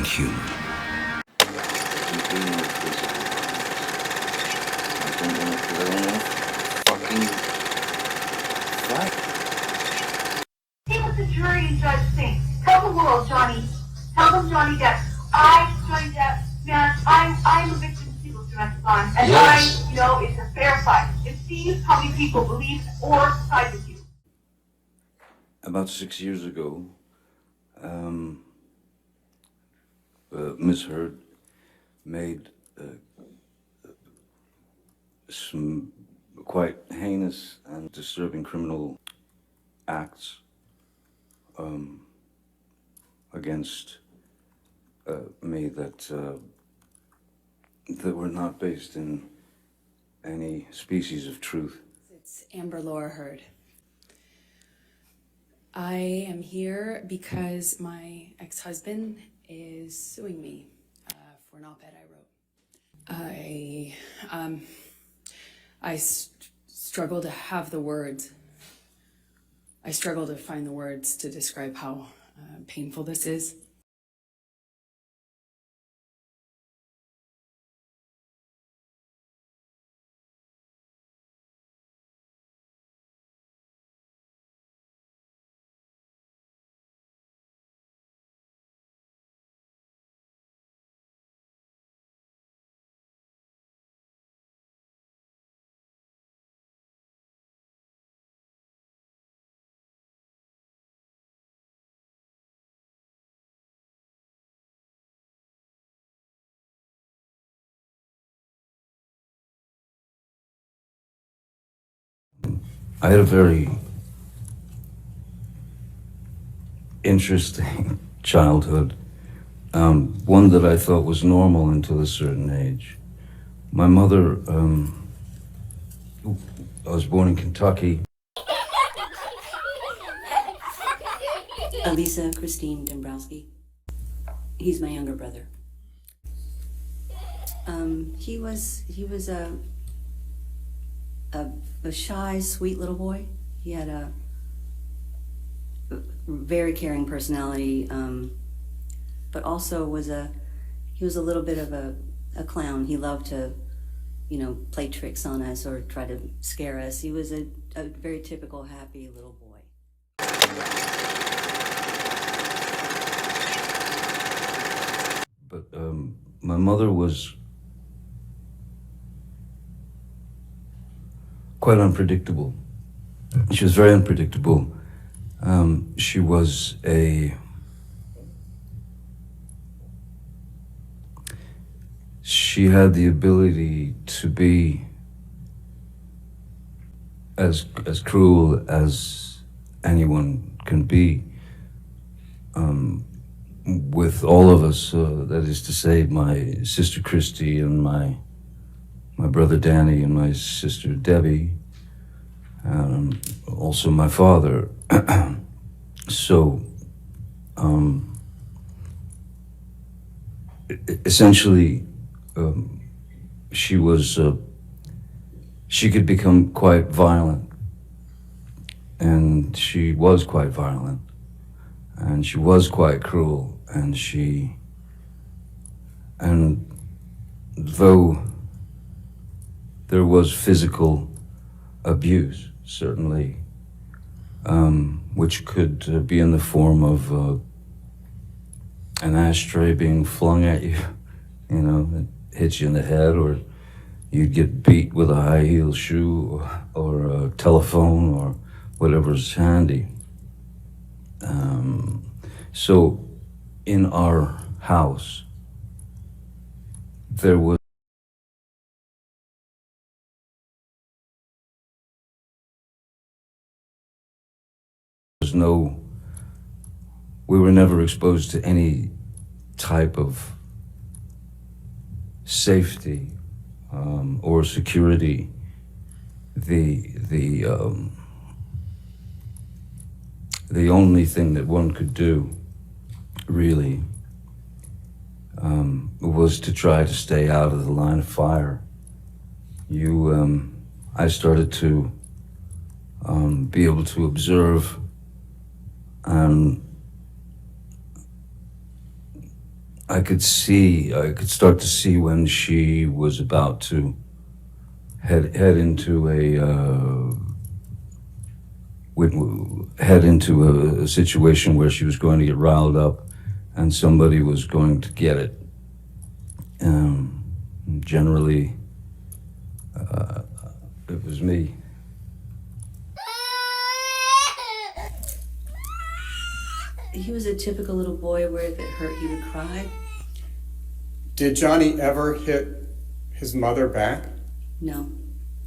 human. See what the jury and judge think. Tell the world, Johnny. Tell them, Johnny Depp. Johnny Depp, man, I'm a victim of people's domestic violence, and yes. I know it's a fair fight. And see how many people believe or side with you. About 6 years ago, Ms. Heard made some quite heinous and disturbing criminal acts against me that were not based in any species of truth. It's Amber Laura Heard. I am here because my ex-husband is suing me for an op-ed I wrote. I struggle to have the words. I struggle to find the words to describe how painful this is. I had a very interesting childhood, one that I thought was normal until a certain age. My mother, I was born in Kentucky. Elisa Christine Dombrowski. He's my younger brother. He was a shy, sweet little boy. He had a very caring personality, but also he was a little bit of a clown. He loved to, play tricks on us or try to scare us. He was a very typical, happy little boy. But my mother was quite unpredictable. She was very unpredictable. She had the ability to be as cruel as anyone can be with all of us. That is to say, my sister Christy and my brother Danny and my sister Debbie, and also my father. So, essentially, she could become quite violent, and she was quite violent, and she was quite cruel, and though there was physical abuse, certainly, which could be in the form of an ashtray being flung at you, that hits you in the head, or you'd get beat with a high heel shoe or a telephone or whatever's handy. So in our house, there was we were never exposed to any type of safety or security. The only thing that one could do, really, was to try to stay out of the line of fire. I started to be able to observe I could start to see when she was about to head into a situation where she was going to get riled up, and somebody was going to get it. Generally, it was me. He was a typical little boy where if it hurt, he would cry. Did Johnny ever hit his mother back? No.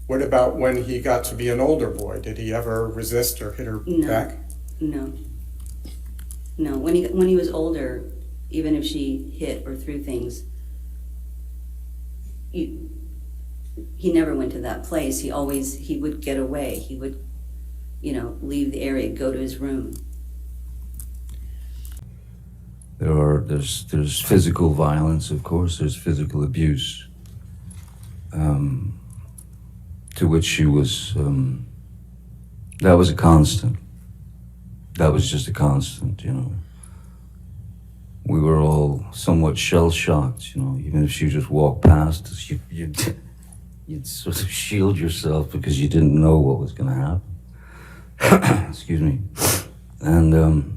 What about when he got to be an older boy? Did he ever resist or hit her back? No. No. When he was older, even if she hit or threw things, he never went to that place. He would get away. He would, leave the area, go to his room. There's physical violence, of course. There's physical abuse, to which she was. That was a constant. That was just a constant, We were all somewhat shell-shocked, Even if she just walked past us, you'd sort of shield yourself because you didn't know what was going to happen. Excuse me, and.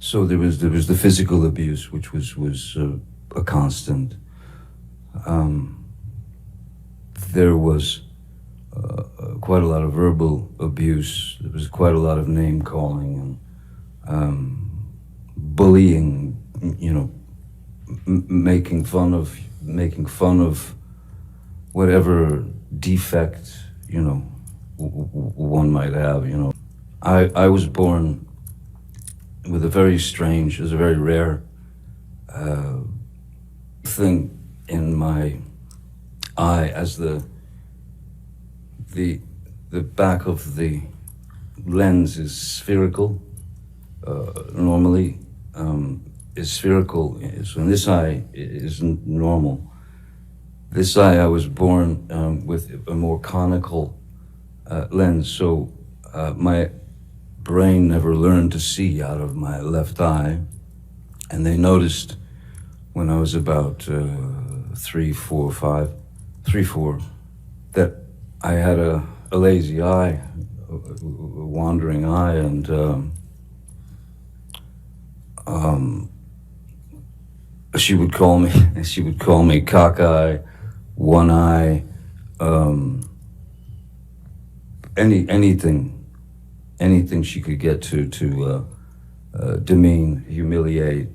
So there was the physical abuse, which was a constant. There was quite a lot of verbal abuse. There was quite a lot of name calling and bullying. Making fun of whatever defect one might have. I was born with a very rare thing in my eye, as the back of the lens is spherical. Normally, is spherical. So this eye isn't normal. This eye, I was born with a more conical lens. So my brain never learned to see out of my left eye, and they noticed when I was about 3, 4, that I had a lazy eye, a wandering eye, and she would call me cockeye, one eye, anything she could get to demean, humiliate.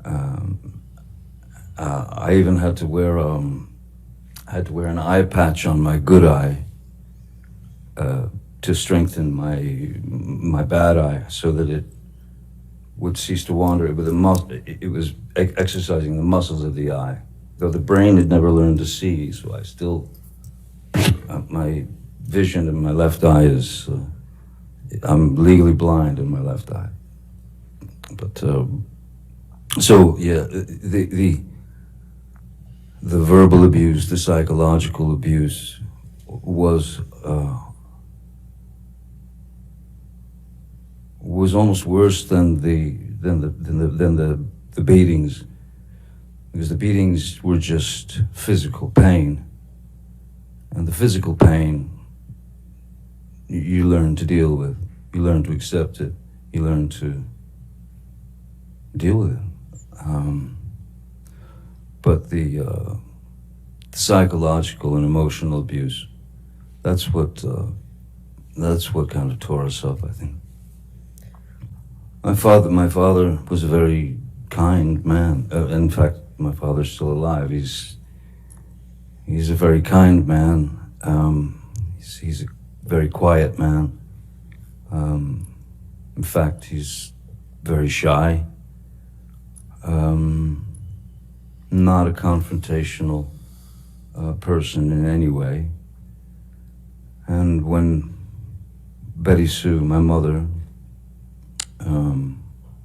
I even had to wear an eye patch on my good eye to strengthen my bad eye, so that it would cease to wander. It was exercising the muscles of the eye, though the brain had never learned to see. So I still, my vision in my left eye is. I'm legally blind in my left eye, but so yeah, the verbal abuse, the psychological abuse, was almost worse than the beatings, because the beatings were just physical pain, and the physical pain you learn to deal with, you learn to accept it, you learn to deal with it. But the psychological and emotional abuse, that's what kind of tore us up, I think. My father was a very kind man. In fact, my father's still alive. He's a very kind man. He's a very quiet man. In fact, he's very shy. Not a confrontational person in any way. And when Betty Sue, my mother,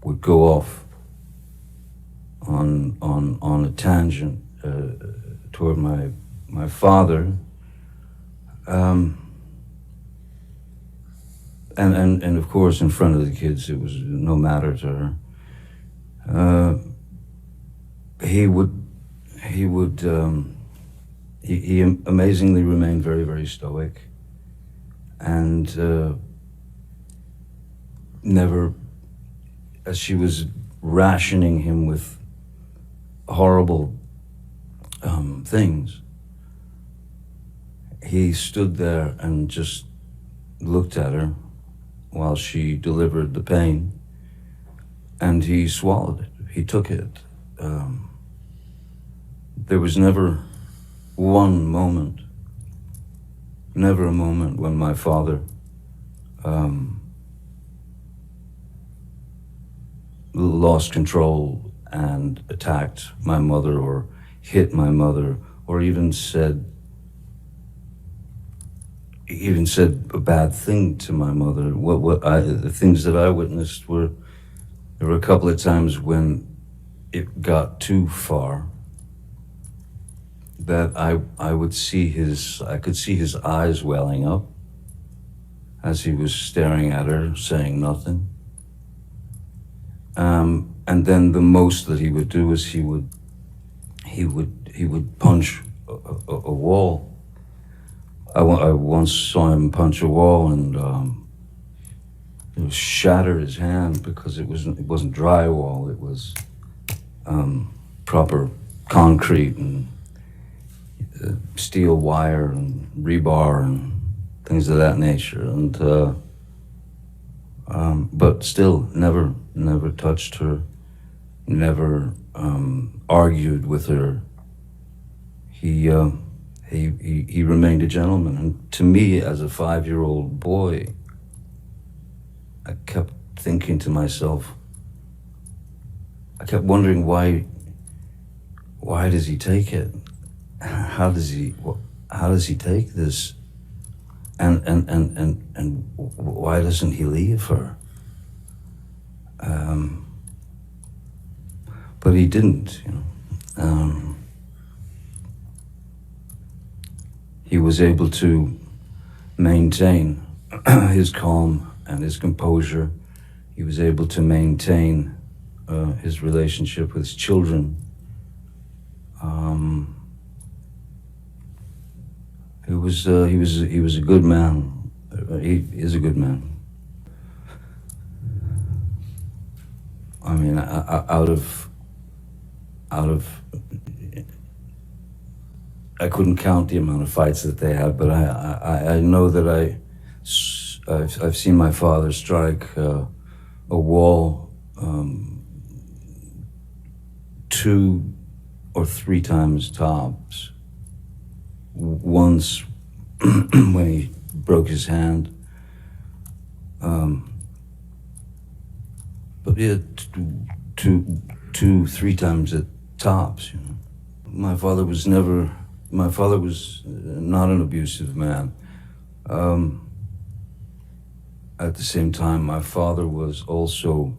would go off on a tangent toward my father, and of course in front of the kids it was no matter to her. He amazingly remained very, very stoic, and never, as she was rationing him with horrible things, he stood there and just looked at her while she delivered the pain, and he swallowed it. He took it. There was never one moment, never a moment when my father lost control and attacked my mother or hit my mother or even said a bad thing to my mother. The things that I witnessed there were a couple of times when it got too far, that I could see his eyes welling up as he was staring at her, saying nothing. And then the most that he would do is he would punch a wall. I once saw him punch a wall and shatter his hand because it wasn't drywall. It was proper concrete and steel wire and rebar and things of that nature. And but still, never touched her, never argued with her. He remained a gentleman. And to me, as a 5-year-old boy, I kept thinking to myself, I kept wondering why does he take it? How does he take this? And why doesn't he leave her? But he didn't, he was able to maintain his calm and his composure. He was able to maintain his relationship with his children. He was a good man. He is a good man. I mean, out of I couldn't count the amount of fights that they had, but I know that I've seen my father strike a wall 2 or 3 times tops. Once when he broke his hand, but yeah, 2-3 times at tops. My father was not an abusive man. At the same time, my father was also,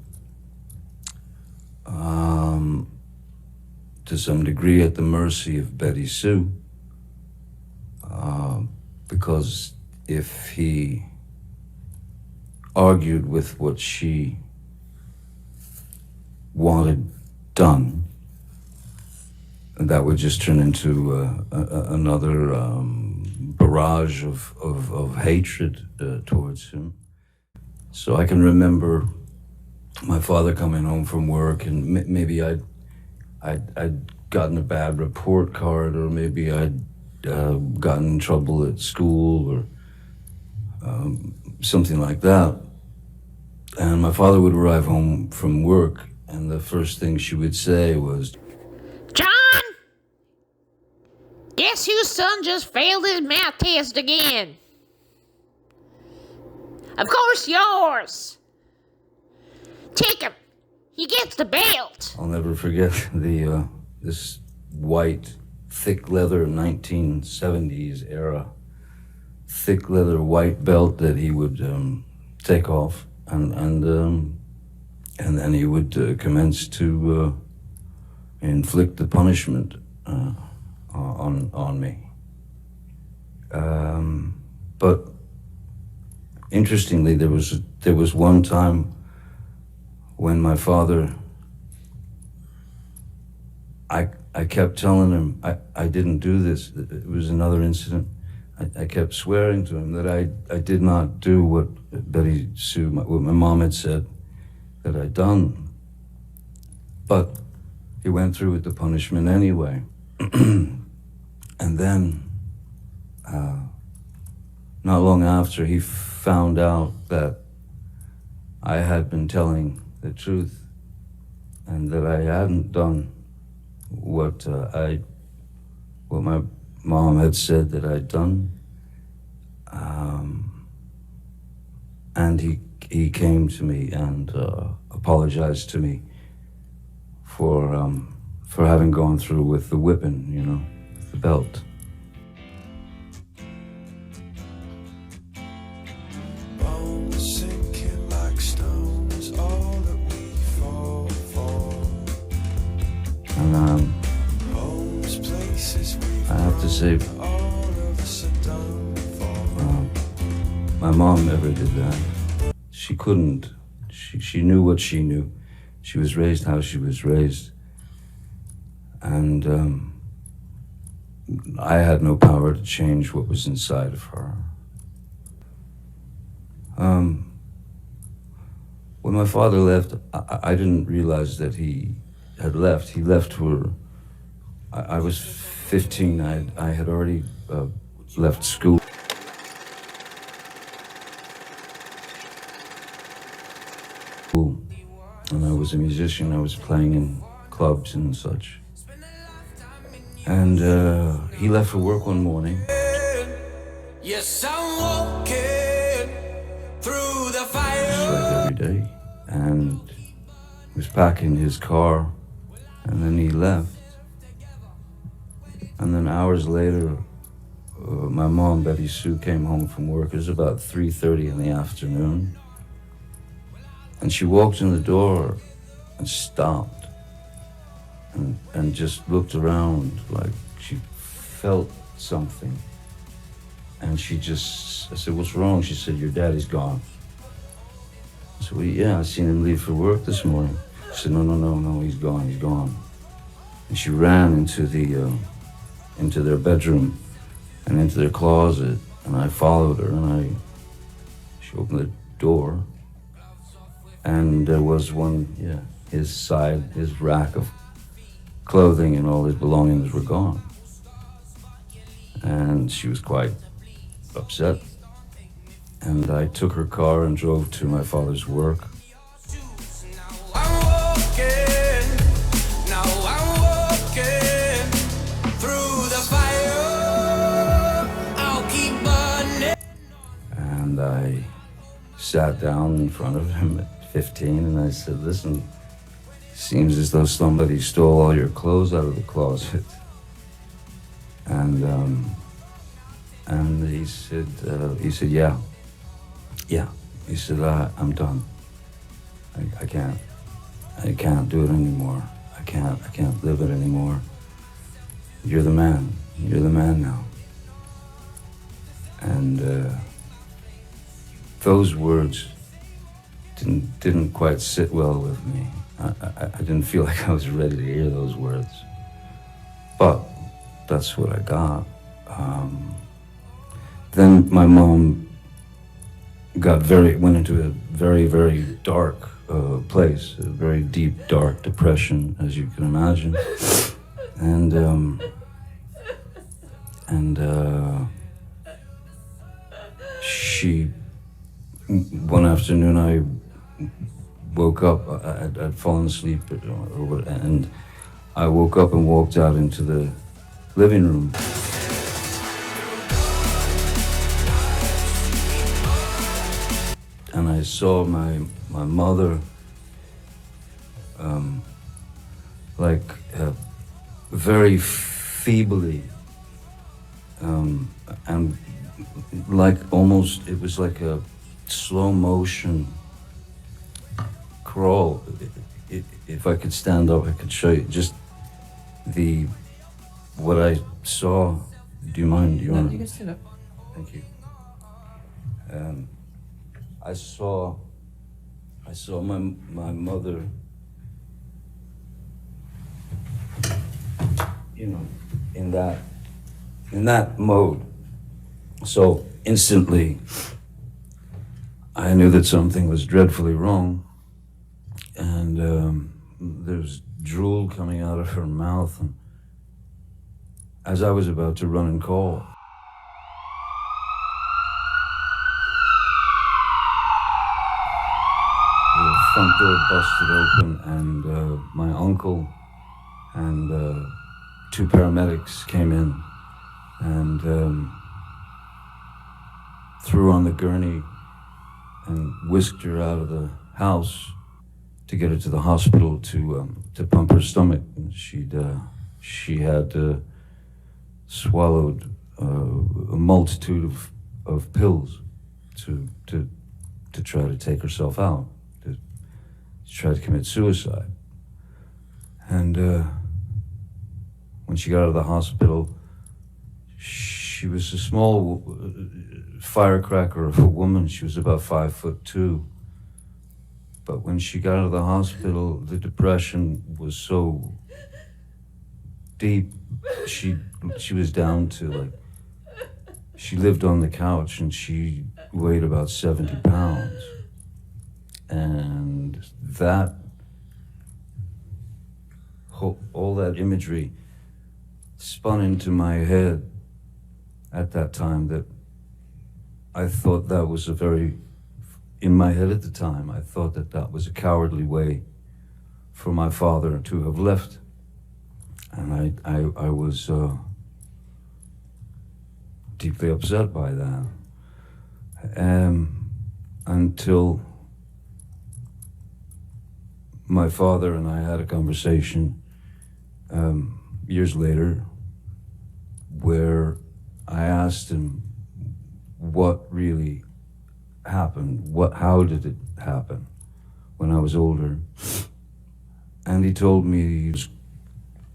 to some degree, at the mercy of Betty Sue. Because if he argued with what she wanted done, that would just turn into another barrage of hatred towards him. So I can remember my father coming home from work, and maybe I'd gotten a bad report card, or maybe I'd gotten in trouble at school, or something like that. And my father would arrive home from work, and the first thing she would say was, "John, guess whose son just failed his math test again? Of course yours. Take him. He gets the belt." I'll never forget this white, thick leather 1970s era, thick leather white belt that he would take off, and then he would commence to inflict the punishment on me. But interestingly, there was one time when my father I kept telling him I didn't do this. It was another incident. I kept swearing to him that I did not do what Betty Sue, what my mom had said that I'd done. But he went through with the punishment anyway. And then, not long after, he found out that I had been telling the truth and that I hadn't done what my mom had said that I'd done. And he came to me and apologized to me for having gone through with the whipping, you know, with the belt. Bones sinking like stones, all that we fall for. And Homes, places we've I have to say, all of us are done for. my mom never did that. She couldn't. She knew what she knew. She was raised how she was raised. And I had no power to change what was inside of her. When my father left, I didn't realize that he had left. He left for, I was 15. I had already left school. And I was a musician. I was playing in clubs and such. And he left for work one morning. Yes, I'm walking through the fire. Just like every day. And he was packing his car. And then he left. And then hours later, my mom, Betty Sue, came home from work. It was about 3:30 in the afternoon. And she walked in the door and stopped and just looked around like she felt something. And she just, I said, "What's wrong?" She said, "Your daddy's gone." I said, "Well, yeah, I seen him leave for work this morning." She said, No, he's gone. And she ran into their bedroom and into their closet, and I followed her, and she opened the door, and there was his rack of clothing and all his belongings were gone. And she was quite upset. And I took her car and drove to my father's work. And I sat down in front of him at 15 and I said, "Listen, seems as though somebody stole all your clothes out of the closet." And he said, yeah. He said, "I'm done. I can't do it anymore. I can't live it anymore. You're the man now." And those words didn't quite sit well with me. I didn't feel like I was ready to hear those words. But that's what I got. Then my mom went into a very, very dark place, a very deep, dark depression, as you can imagine. And one afternoon I woke up, I'd fallen asleep, and I woke up and walked out into the living room. And I saw my mother, very feebly, and like almost, it was like a slow motion crawl. If I could stand up, I could show you just what I saw. Do you mind? No, you can stand up. Thank you. I saw my mother you know, in that mode. So instantly, I knew that something was dreadfully wrong, and there's drool coming out of her mouth, and as I was about to run and call, the front door busted open, and my uncle and two paramedics came in and threw her on the gurney and whisked her out of the house to get her to the hospital to pump her stomach. And she had swallowed a multitude of pills to try to take herself out, to try to commit suicide. And when she got out of the hospital, she was a small firecracker of a woman. She was about 5'2". But when she got out of the hospital, the depression was so deep. She was down to, like, she lived on the couch and she weighed about 70 pounds. And that, all that imagery spun into my head at that time, that I thought that was in my head at the time, I thought that that was a cowardly way for my father to have left. And I was deeply upset by that. Until my father and I had a conversation years later, where I asked him what really happened, how did it happen when I was older. And he told me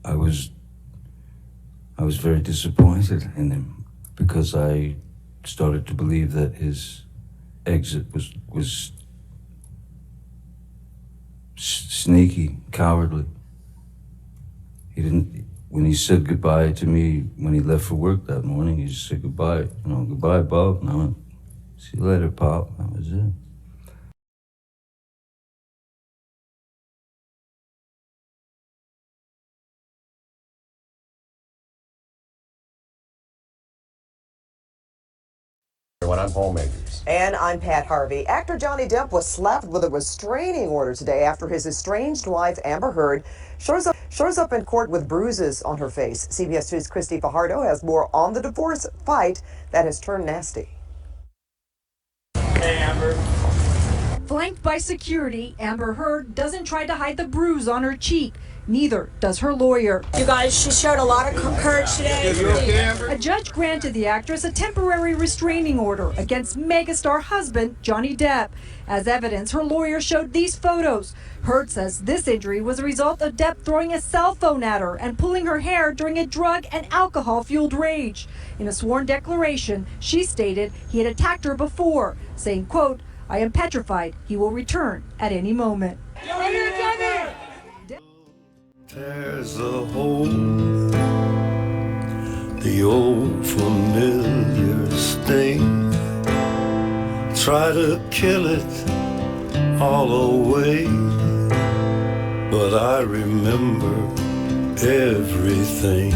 I was very disappointed in him, because I started to believe that his exit was sneaky, cowardly. He didn't, when he said goodbye to me, when he left for work that morning, he just said goodbye, goodbye, Bob. And I went, see you later, Pop. That was it. I'm Homemakers. And I'm Pat Harvey. Actor Johnny Depp was slapped with a restraining order today after his estranged wife, Amber Heard, shows up in court with bruises on her face. CBS 2's Christy Fajardo has more on the divorce fight that has turned nasty. Hey, Amber. Flanked by security, Amber Heard doesn't try to hide the bruise on her cheek. Neither does her lawyer. You guys, she showed a lot of courage today. You okay, Amber? A judge granted the actress a temporary restraining order against megastar husband Johnny Depp. As evidence, her lawyer showed these photos. Heard says this injury was a result of Depp throwing a cell phone at her and pulling her hair during a drug and alcohol-fueled rage. In a sworn declaration, she stated he had attacked her before, saying, quote, "I am petrified he will return at any moment." There's a hole, the old familiar sting. Try to kill it all away, but I remember everything.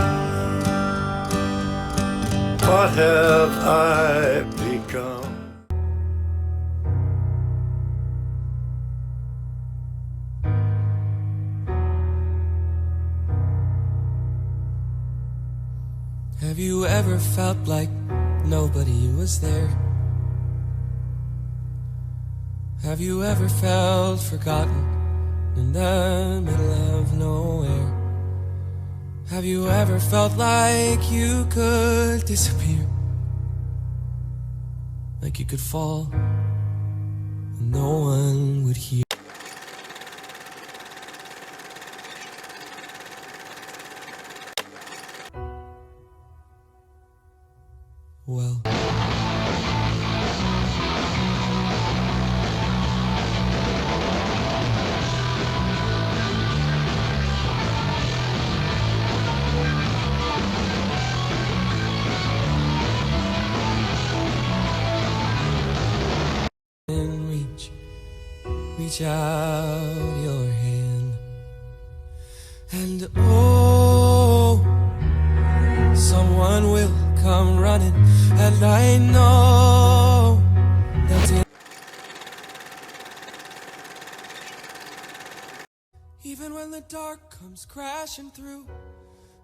What have I become? Have you ever felt like nobody was there? Have you ever felt forgotten in the middle of nowhere? Have you ever felt like you could disappear? Like you could fall and no one would hear? Well, reach out your hand. And oh, someone will come running, and I know that it. Even when the dark comes crashing through,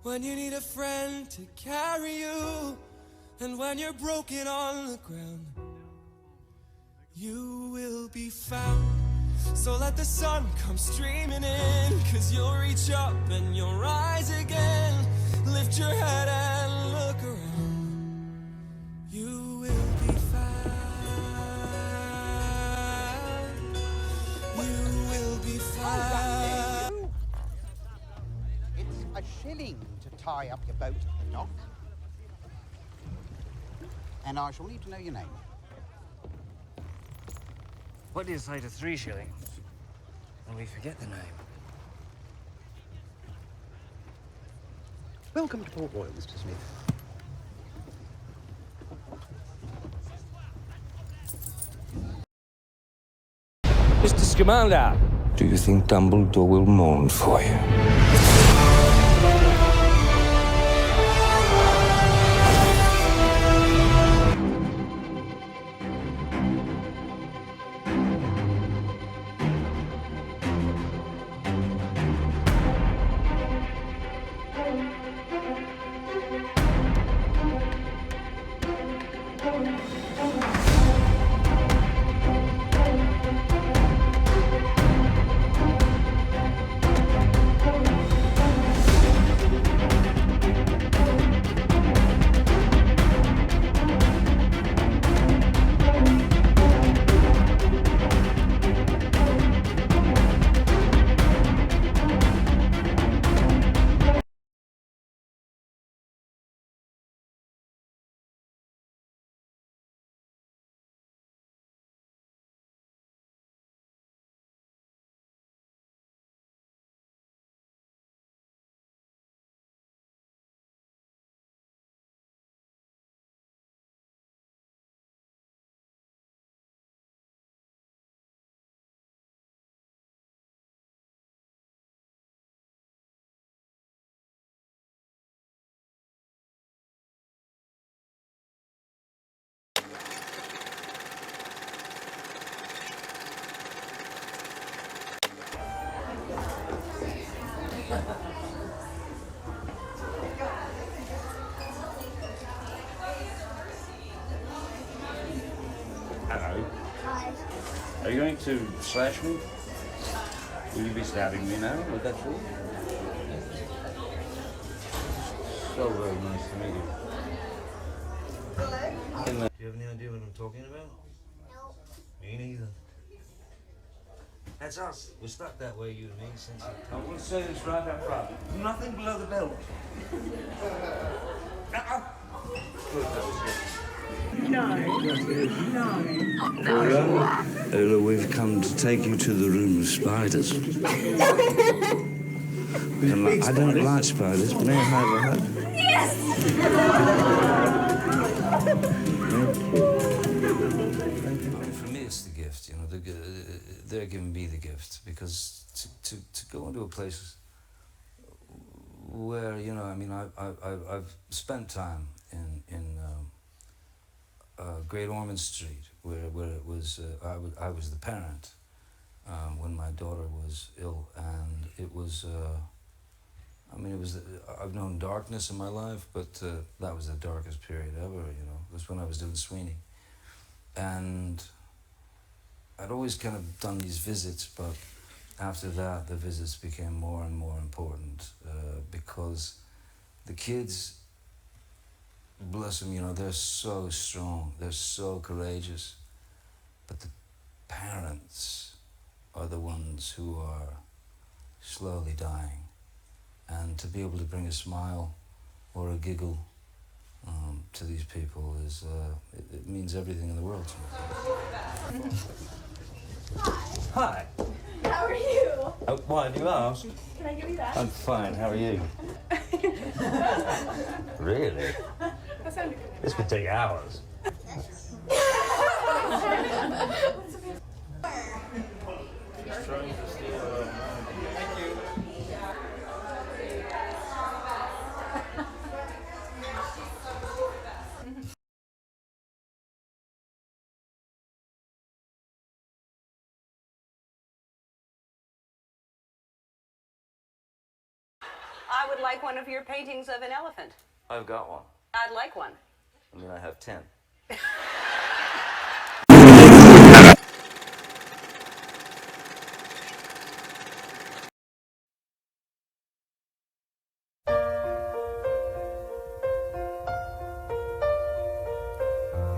when you need a friend to carry you, and when you're broken on the ground, you will be found. So let the sun come streaming in, 'cause you'll reach up and you'll rise again. Lift your head and look around. You will be found. You will be found. It's a shilling to tie up your boat at the dock. And I shall need to know your name. What do you say to 3 shillings? And we forget the name. Welcome to Port Royal, Mr. Smith. Mr. Scamander! Do you think Dumbledore will mourn for you? Hello. Are you going to slash me? Will you be stabbing me now? Would that be? So very nice to meet you. Do you have any idea what I'm talking about? No. Me neither. That's us. We're stuck that way, you and me, since I will say this right up front. Nothing below the belt. Good, that was good. Ola, we've come to take you to the room of spiders. I don't like spiders. May I have a hug? Yes! For me, it's the gift. You know, they're giving me the gift, because to go into a place where, you know, I mean, I've spent time in Great Ormond Street, where it was I was the parent when my daughter was ill, and it was I mean, it was I've known darkness in my life, but that was the darkest period ever. You know, it was when I was doing Sweeney, and I'd always kind of done these visits, but after that the visits became more and more important, because the kids, bless them, you know, they're so strong, they're so courageous, but the parents are the ones who are slowly dying, and to be able to bring a smile or a giggle to these people is, it means everything in the world to me. Hi. Hi. How are you? Oh, why do you ask? Can I give you that? I'm fine, how are you? Really? That sounded good. This could take hours. I would like one of your paintings of an elephant. I've got one. I'd like one. I mean, I have 10.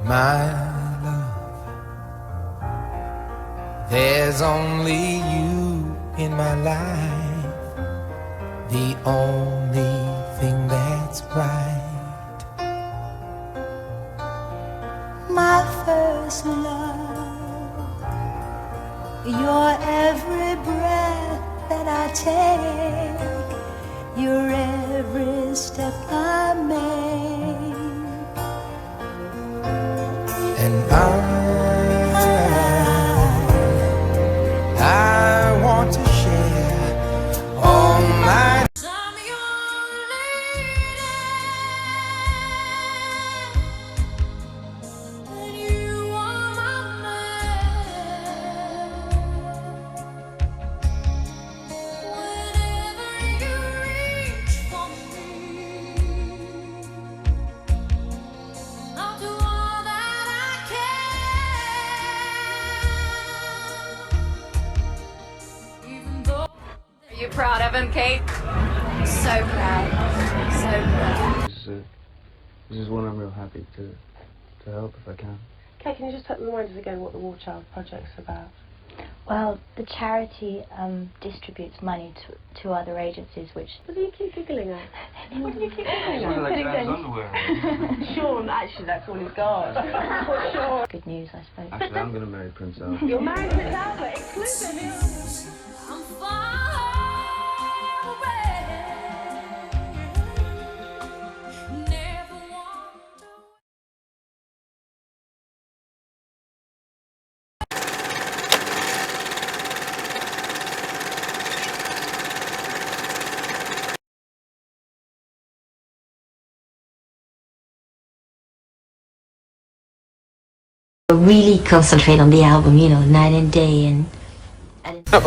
My love, there's only you in my life, the only thing that's right. My first love, your every breath that I take, your every step I make. And I want to share all my Are you proud of him, Kate? So proud. So proud. This is one I'm real happy to help if I can. Kate, can you just remind us again what the War Child Project's about? Well, the charity distributes money to other agencies, which... What do you keep giggling at? What do you keep giggling at? Like his underwear. Sean, actually, that's all he's got. Sean. Good news, I suppose. Actually, I'm going to marry Prince Albert. You're married to Prince Albert, exclusive. I'm far away. Never want to. Really concentrate on the album, you know, night and day, and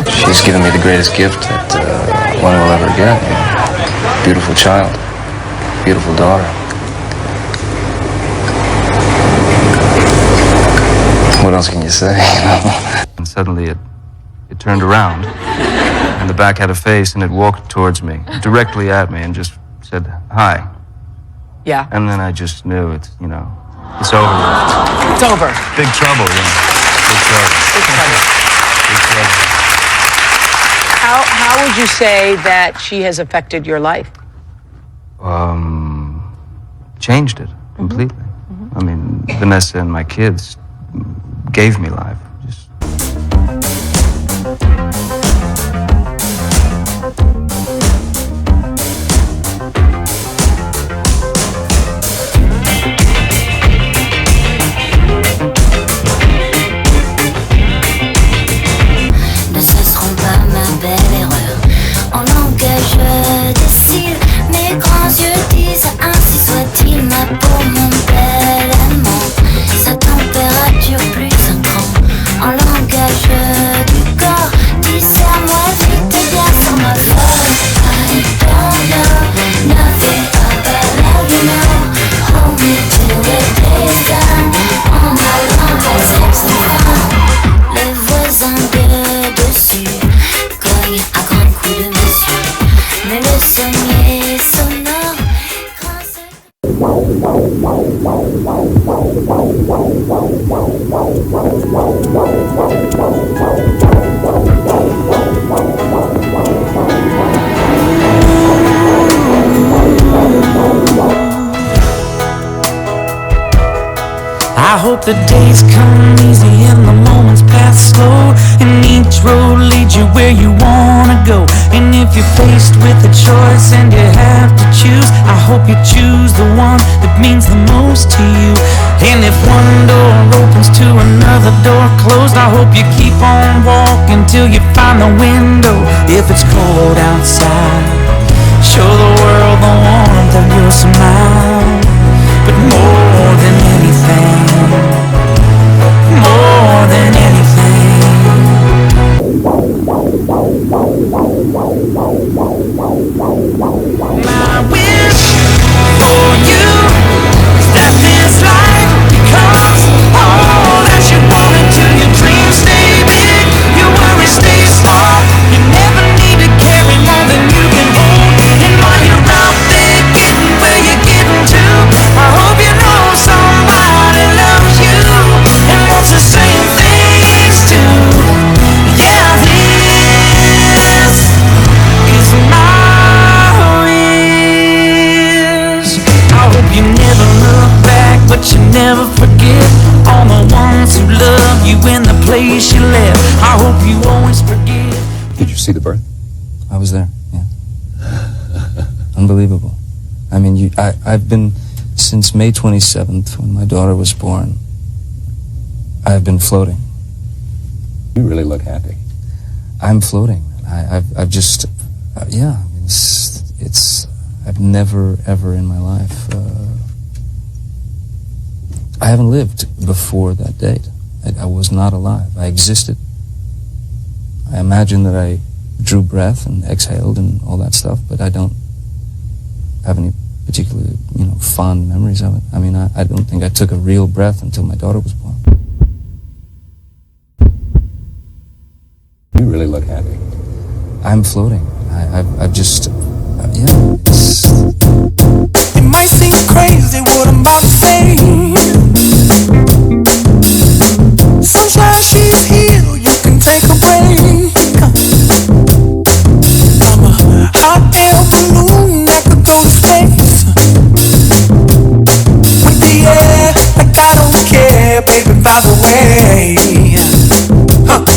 She's given me the greatest gift that one will ever get. Beautiful child. Beautiful daughter. What else can you say? And suddenly it turned around, and the back had a face, and it walked towards me, directly at me, and just said, "Hi." Yeah. And then I just knew it's it's over. It's over. Big trouble, Big trouble. Big trouble. Big trouble. How would you say that she has affected your life? Changed it completely. I mean, Vanessa and my kids gave me life. Ne cesseront pas ma belle erreur. En langage des cils, mes grands yeux disent ainsi soit-il, ma peau, mon bel amant. Sa température plus un cran. En langage du corps, dis serre-moi vite et bien sans ma folle. I don't know nothing about love, you know. Hold me till the day's done. En allant à sexe sans fin. Les voisins de dessus cognent à grands coups de monsieur. Mais le sommier sonore grâce I hope the days come easy and the moments pass slow, and each road leads you where you wanna go. And if you're faced with a choice and you have to choose, I hope you choose the one that means the most to you. And if one door opens to another door closed, I hope you keep on walking till you find the window. If it's cold outside, show the world the warmth of your smile. But more than anything, more than anything, My wish for you is that this life becomes all that you want until your dreams stay big, your worries stay small. You never need to carry more than you can hold. And while you're out there getting where you're getting to, I hope you know somebody loves you and wants the same things too. Yeah, this is my wish. I hope you never look back, but you never forget all the ones who love you in the place you left. I hope you always forget. Did you see the birth? I was there, yeah. Unbelievable. I mean, I've been, since May 27th, when my daughter was born, I've been floating. You really look happy. I'm floating. I've just, yeah, it's, I've never, ever in my life, I haven't lived before that date. I was not alive. I existed. I imagine that I drew breath and exhaled and all that stuff, but I don't have any particular, fond memories of it. I mean, I don't think I took a real breath until my daughter was born. You really look happy. I'm floating. I've just, yeah, it's... It might seem crazy what I'm about to say. Sunshine, she's here, you can take a break. I'm a hot air balloon that could go to space. With the air, like I don't care, baby, by the way.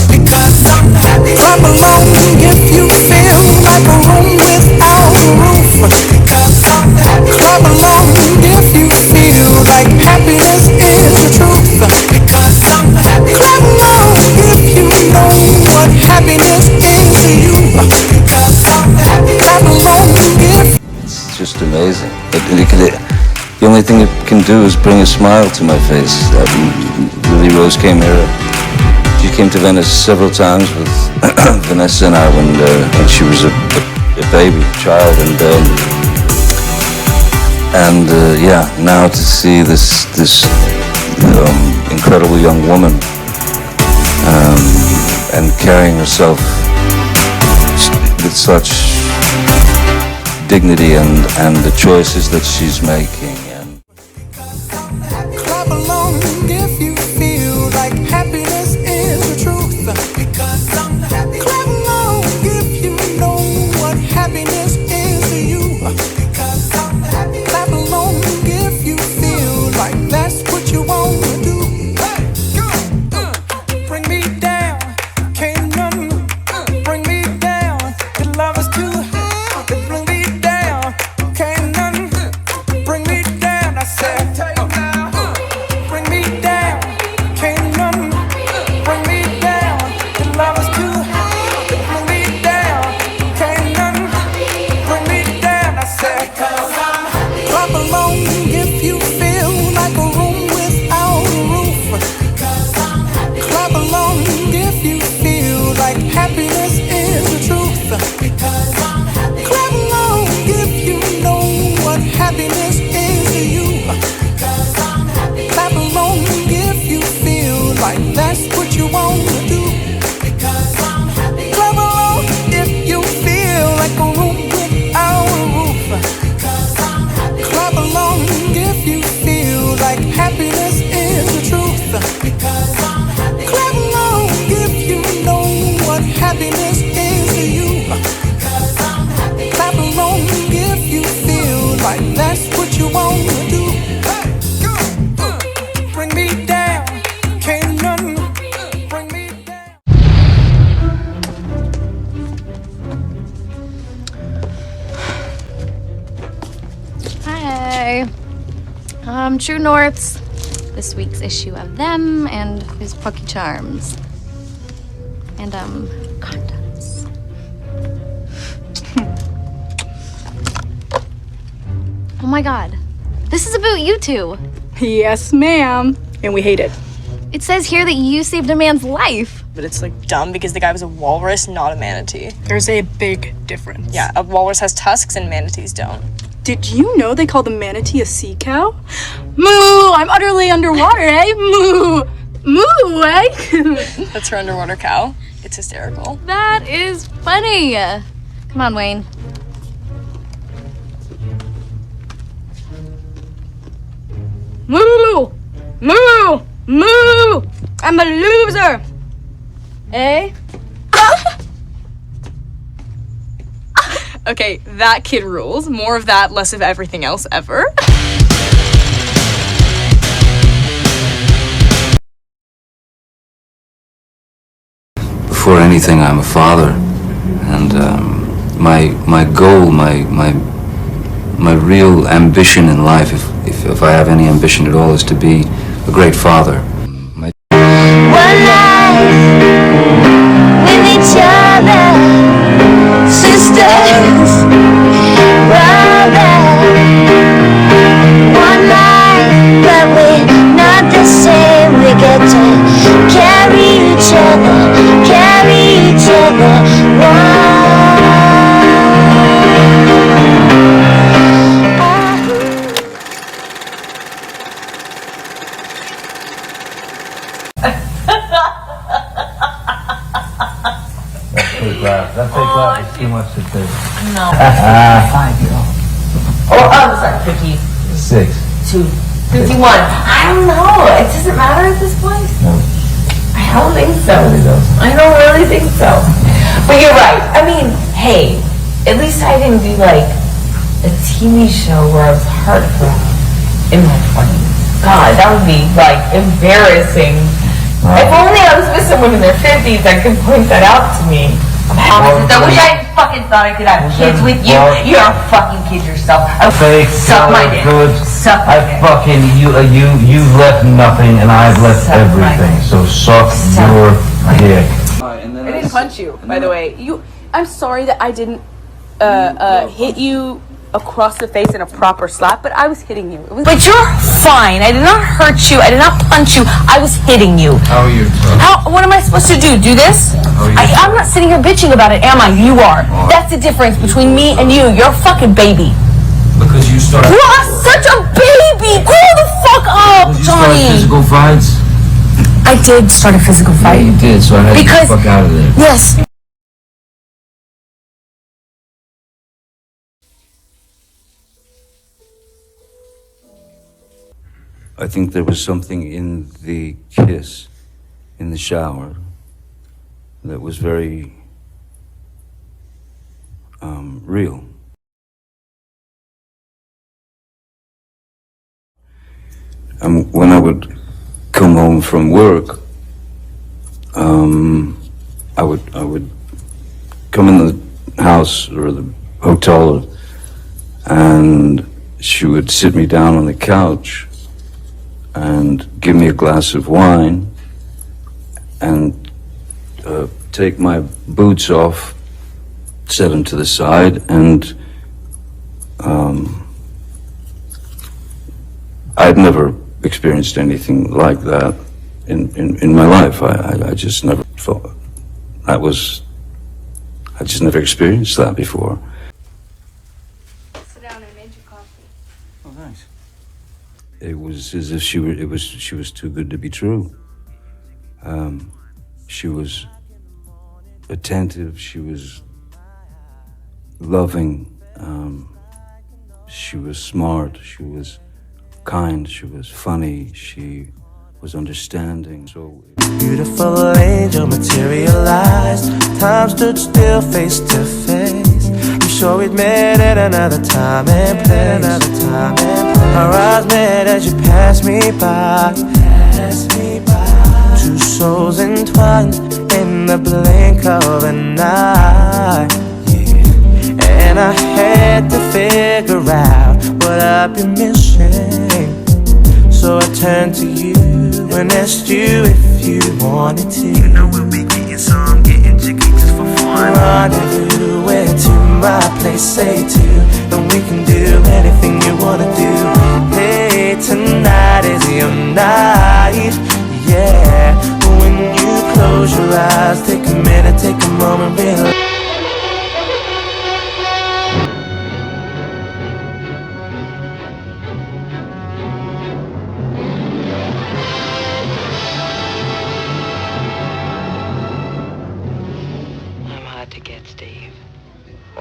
Because I'm happy. Clap along if you feel like a room without a roof. Because I'm happy. Clap along if you feel like happiness is the truth. Because I'm happy. Clap along if you know what happiness is to you. Because I'm happy. Clap along if... It's just amazing. The only thing it can do is bring a smile to my face. Lily Rose came here. She came to Venice several times with Vanessa and I when she was a baby, a child, and yeah, now to see this incredible young woman and carrying herself with such dignity and the choices that she's making. Clap along if you feel like happiness is the truth. Because I'm happy. Clap along if you know what happiness is to you. Because I'm happy. Clap along if you feel like that's what you want to do. Hey, go! Bring me down, can't none bring me down. Your love is too high. Bring me down, can't none bring me down. I said. Bring me down, can't none bring me down. Your love is too high. Bring me down, can't none bring me down. I said, clap along if you feel like a room without a roof. Clap along if you feel like happiness is the truth. Clap along if you know what happiness is to you. Clap along if you feel like that's what you want to do. Clap along if you feel like a room without a roof. Clap along if you feel like happiness is the truth. Clap along if you know what happiness is to you. Clap along if you feel like that's what you want to do. Bring me down, can't none bring me down. Hi. True North's this week's issue of them and his Pucky Charms. And condoms. Oh my god. This is about you two. Yes, ma'am. And we hate it. It says here that you saved a man's life. But it's like dumb because the guy was a walrus, not a manatee. There's a big difference. Yeah, a walrus has tusks and manatees don't. Did you know they call the manatee a sea cow? Moo! I'm utterly underwater, eh? Moo! Moo, eh? That's her underwater cow. It's hysterical. That is funny. Come on, Wayne. Moo! Moo! Moo! I'm a loser! Eh? Okay, that kid rules. More of that, less of everything else ever. Before anything, I'm a father, and my goal, my real ambition in life, if I have any ambition at all, is to be a great father. One life with each other, sisters, brothers. One life, but we're not the same. We get to carry each other, carry each other. That fake laugh is too much to take. No. 5-year-old. Oh, I'm sorry, 56. 51. I don't know. It doesn't matter at this point. No. I don't think so. It does. I don't really think so. But you're right. I mean, hey, at least I didn't do like a TV show where I was heartbroken in my 20s. God, that would be like embarrassing. If only I was with someone in their 50s that could point that out to me. I wish I fucking thought I could have kids with you. You're a fucking kid yourself. Fake, suck my dick. Good. Suck my dick. Fucking you've left nothing, and I've left everything. So suck your dick. I didn't punch you, by the way. I'm sorry that I didn't hit you across the face in a proper slap, but I was hitting you. But you're fine. I did not hurt you. I did not punch you. I was hitting you. How are you? What am I supposed to do? Do this? I'm not sitting here bitching about it, am I? You are. That's the difference between me and you. You're a fucking baby. Because you started. You are such a baby. Grow the fuck up, Johnny. Physical fights. I did start a physical fight. Yeah, you did. So I had to get the fuck out of there. Yes. I think there was something in the kiss in the shower that was very real. When I would come home from work, I would come in the house or the hotel, and she would sit me down on the couch and give me a glass of wine and take my boots off, set them to the side, and I'd never experienced anything like that in my life. I just never thought that was, I just never experienced that before. Sit down, I made you coffee. Oh, thanks. It was as if she was too good to be true. She was attentive, she was loving, she was smart, she was kind, she was funny, she was understanding. So beautiful angel materialized. Time stood still face to face. I'm sure we'd met at another time and place. Our eyes met as you passed me by. Two souls entwined in the blink of an eye. And I had to figure out what I've been missing. So I turned to you and asked you if you wanted to. You know we'll be getting some, getting jiggy just for fun. Rendezvous, where to my place, say to, and we can do anything you wanna do. Hey, tonight is your night, yeah.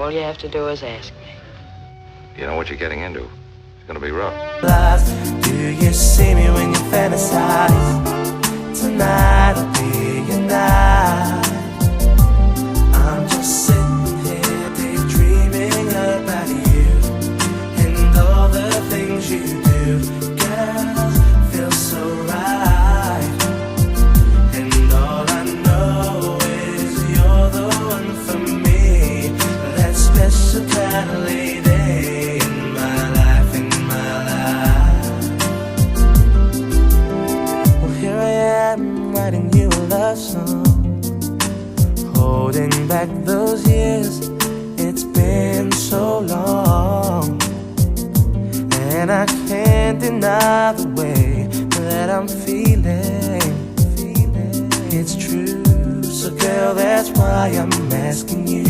All you have to do is ask me. You know what you're getting into. It's gonna be rough. Do you see me when you fantasize? Tonight will be your night. I'm just sitting here daydreaming about you and all the things you do. Girl, feels so right. And all I know is you're the one for me. That special kind of lady in my life, Well, here I am writing you a love song, holding back those years. It's been so long, and I can't deny the way that I'm feeling. It's true, so girl, that's why I'm asking you.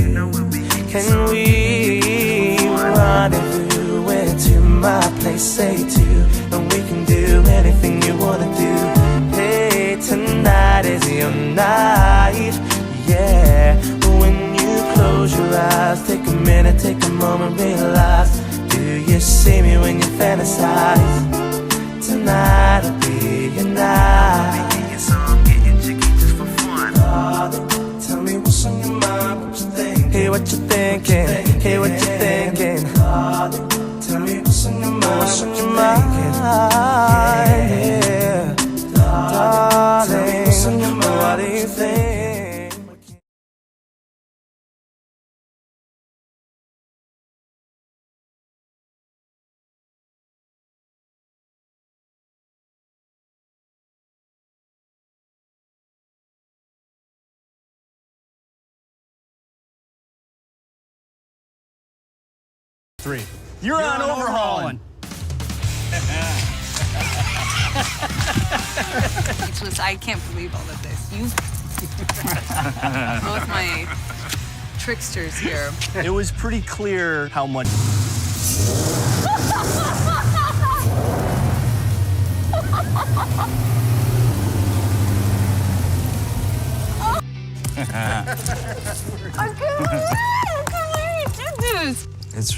Can we rendezvous into my place, say two, and we can do anything you wanna do. Hey, tonight is your night, yeah. When you close your eyes, take a minute, take a moment, realize. Do you see me when you fantasize? Tonight will be your night. Darling, tell me what's on your mind, what you think. Hey, what you thinking? Hey, what you thinking? Darling, tell me what's on your mind, what's on your mind? Yeah. Darling, what's on your mind, what do you think? You're on overhauling. I can't believe all of this. You both my tricksters here. It was pretty clear how much. I can't believe you did this. It's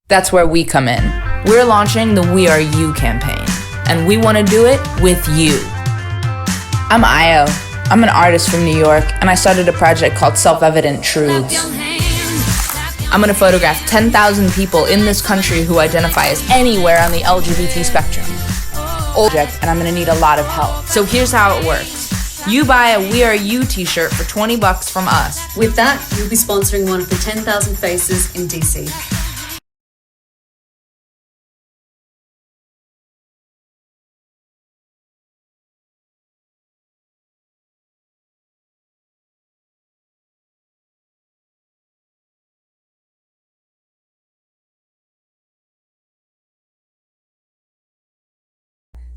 That's where we come in. We're launching the We Are You campaign, and we want to do it with you. I'm Io. I'm an artist from New York, and I started a project called Self-Evident Truths. I'm going to photograph 10,000 people in this country who identify as anywhere on the LGBT spectrum. And I'm going to need a lot of help. So here's how it works. You buy a We Are You t-shirt for $20 from us. With that, you'll be sponsoring one of the 10,000 faces in DC.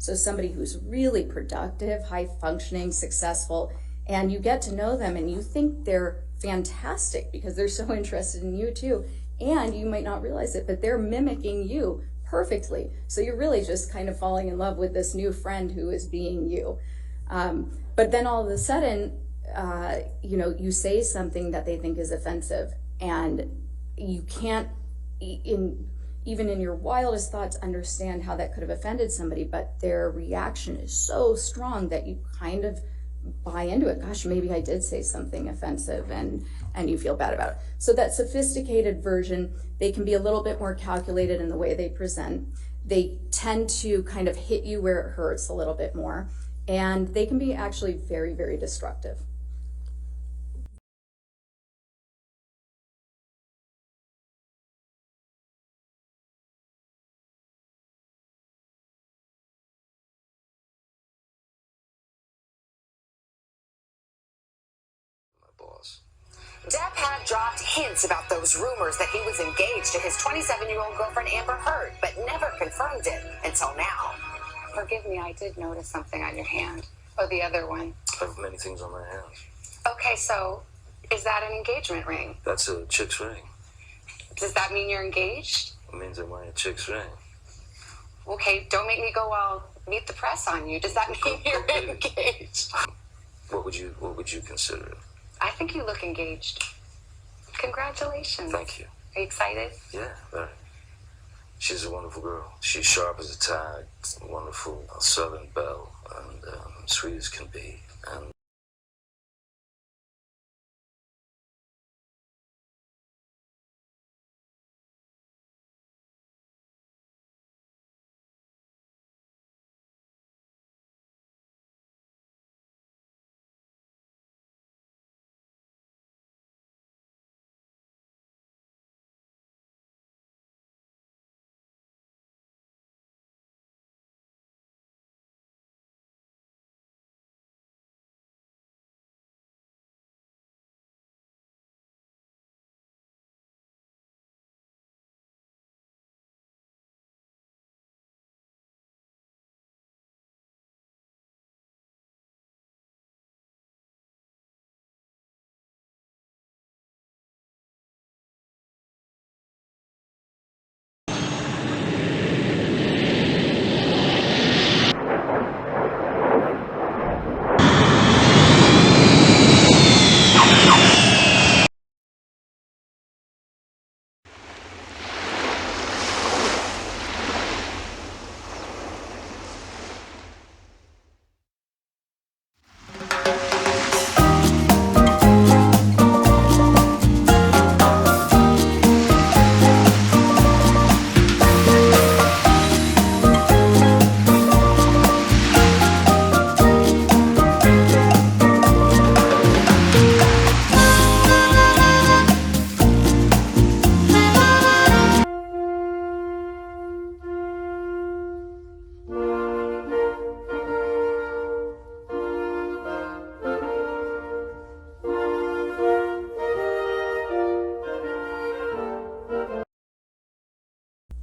So somebody who's really productive, high functioning, successful, and you get to know them and you think they're fantastic because they're so interested in you too. And you might not realize it, but they're mimicking you perfectly. So you're really just kind of falling in love with this new friend who is being you. But then all of a sudden, you say something that they think is offensive, and you can't, even in your wildest thoughts, understand how that could have offended somebody, but their reaction is so strong that you kind of buy into it. Gosh, maybe I did say something offensive, and you feel bad about it. So that sophisticated version, they can be a little bit more calculated in the way they present. They tend to kind of hit you where it hurts a little bit more, and they can be actually very, very destructive. Depp had dropped hints about those rumors that he was engaged to his 27-year-old girlfriend Amber Heard, but never confirmed it until now. Forgive me, I did notice something on your hand. Oh, the other one. I have many things on my hands. Okay, so is that an engagement ring? That's a chick's ring. Does that mean you're engaged? It means I'm wearing a chick's ring. Okay, don't make me go all meet the press on you. Does that mean you're engaged? What would you consider it? I think you look engaged. Congratulations. Thank you. Are you excited? Yeah, very. She's a wonderful girl. She's sharp as a tack, a wonderful southern belle, and sweet as can be. And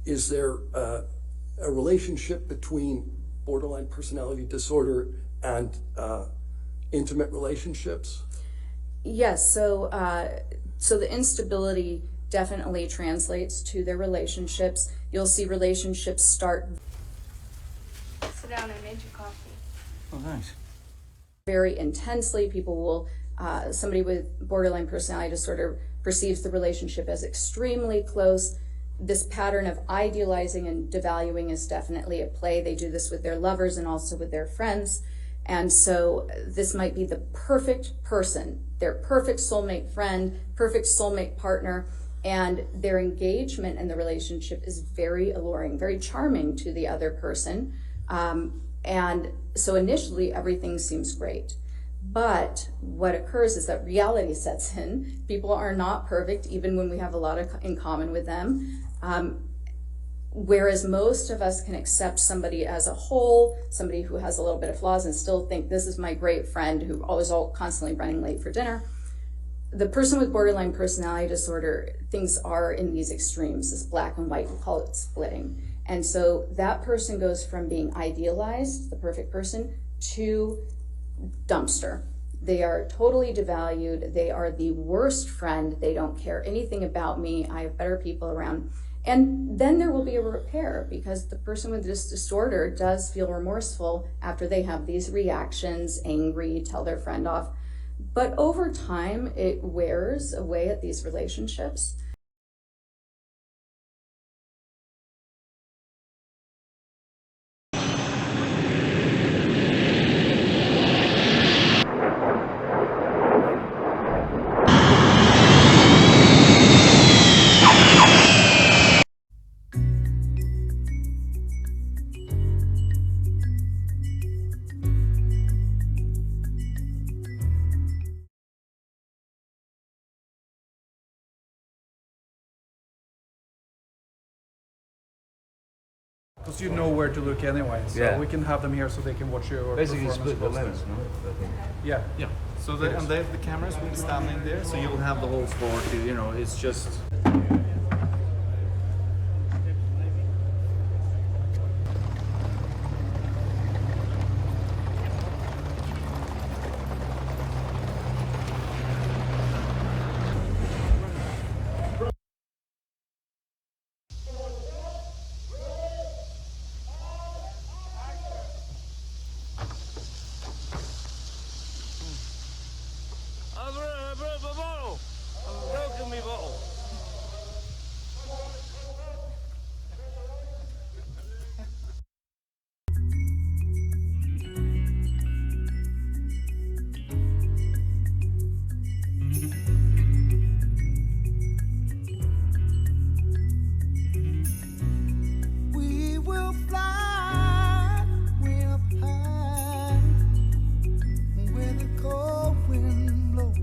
Is there a relationship between borderline personality disorder and intimate relationships? Yes, so the instability definitely translates to their relationships. You'll see relationships start Sit down, I made you coffee. Oh, thanks. very intensely. People will, somebody with borderline personality disorder perceives the relationship as extremely close. This pattern of idealizing and devaluing is definitely at play. They do this with their lovers and also with their friends. And so this might be the perfect person, their perfect soulmate friend, perfect soulmate partner, and their engagement in the relationship is very alluring, very charming to the other person. And so initially everything seems great. But what occurs is that reality sets in. People are not perfect, even when we have a lot in common with them. Whereas most of us can accept somebody as a whole, somebody who has a little bit of flaws, and still think this is my great friend who always constantly running late for dinner. The person with borderline personality disorder, things are in these extremes, this black and white, we call it splitting. And so that person goes from being idealized, the perfect person, to dumpster. They are totally devalued. They are the worst friend. They don't care anything about me. I have better people around. And then there will be a repair, because the person with this disorder does feel remorseful after they have these reactions, angry, tell their friend off. But over time, it wears away at these relationships. Because you know where to look anyway, so Yeah. we can have them here so they can watch your Basically, performance. split the closely. lens, no? I think. Yeah. Yeah. So the cameras will be standing there, so you'll have the whole floor. You know, it's just. We will fly way up high where the cold wind blows.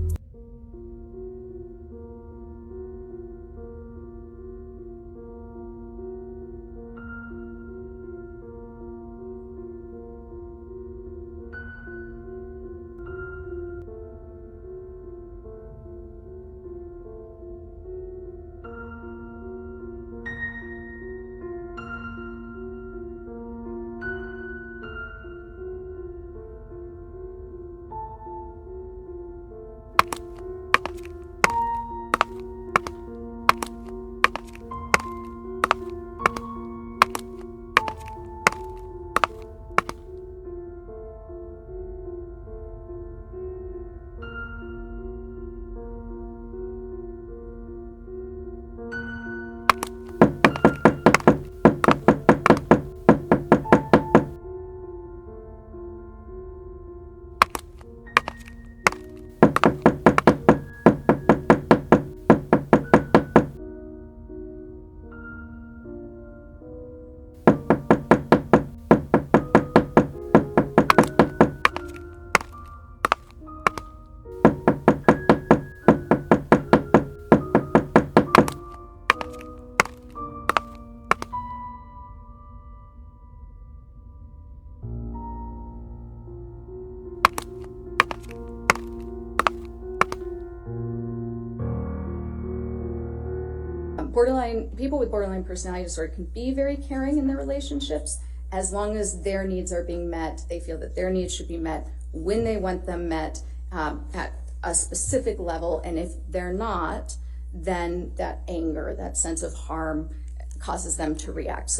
People with borderline personality disorder can be very caring in their relationships as long as their needs are being met. They feel that their needs should be met when they want them met at a specific level. And if they're not, then that anger, that sense of harm causes them to react.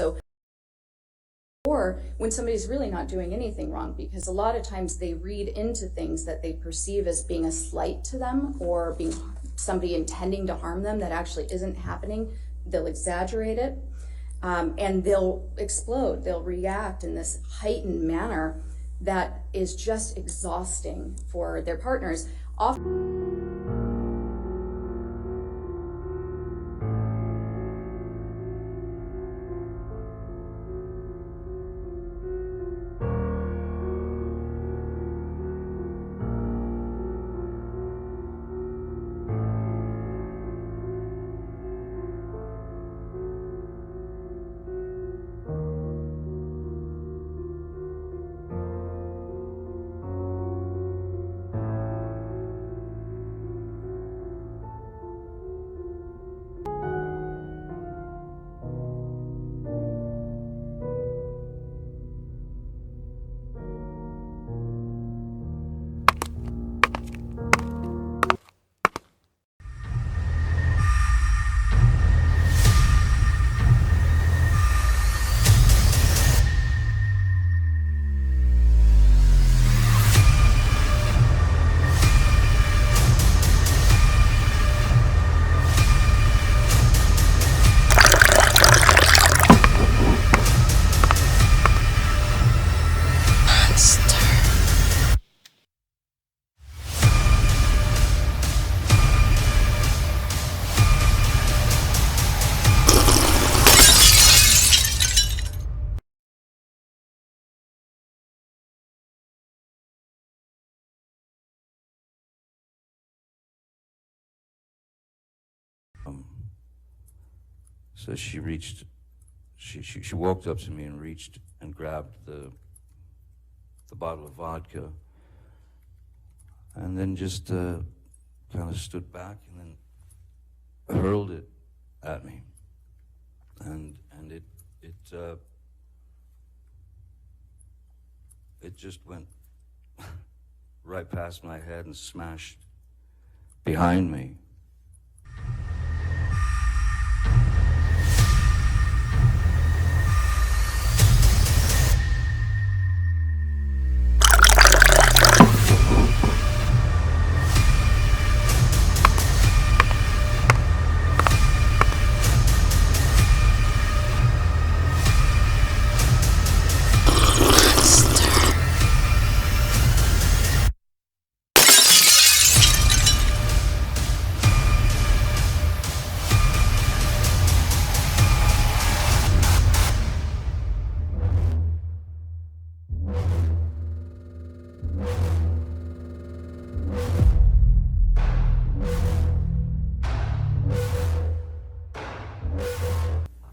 Or when somebody's really not doing anything wrong, because a lot of times they read into things that they perceive as being a slight to them or being somebody intending to harm them that actually isn't happening. They'll exaggerate it and they'll explode. They'll react in this heightened manner that is just exhausting for their partners. So she reached, she walked up to me and reached and grabbed the bottle of vodka, and then just kind of stood back and then hurled it at me, and it just went right past my head and smashed behind me.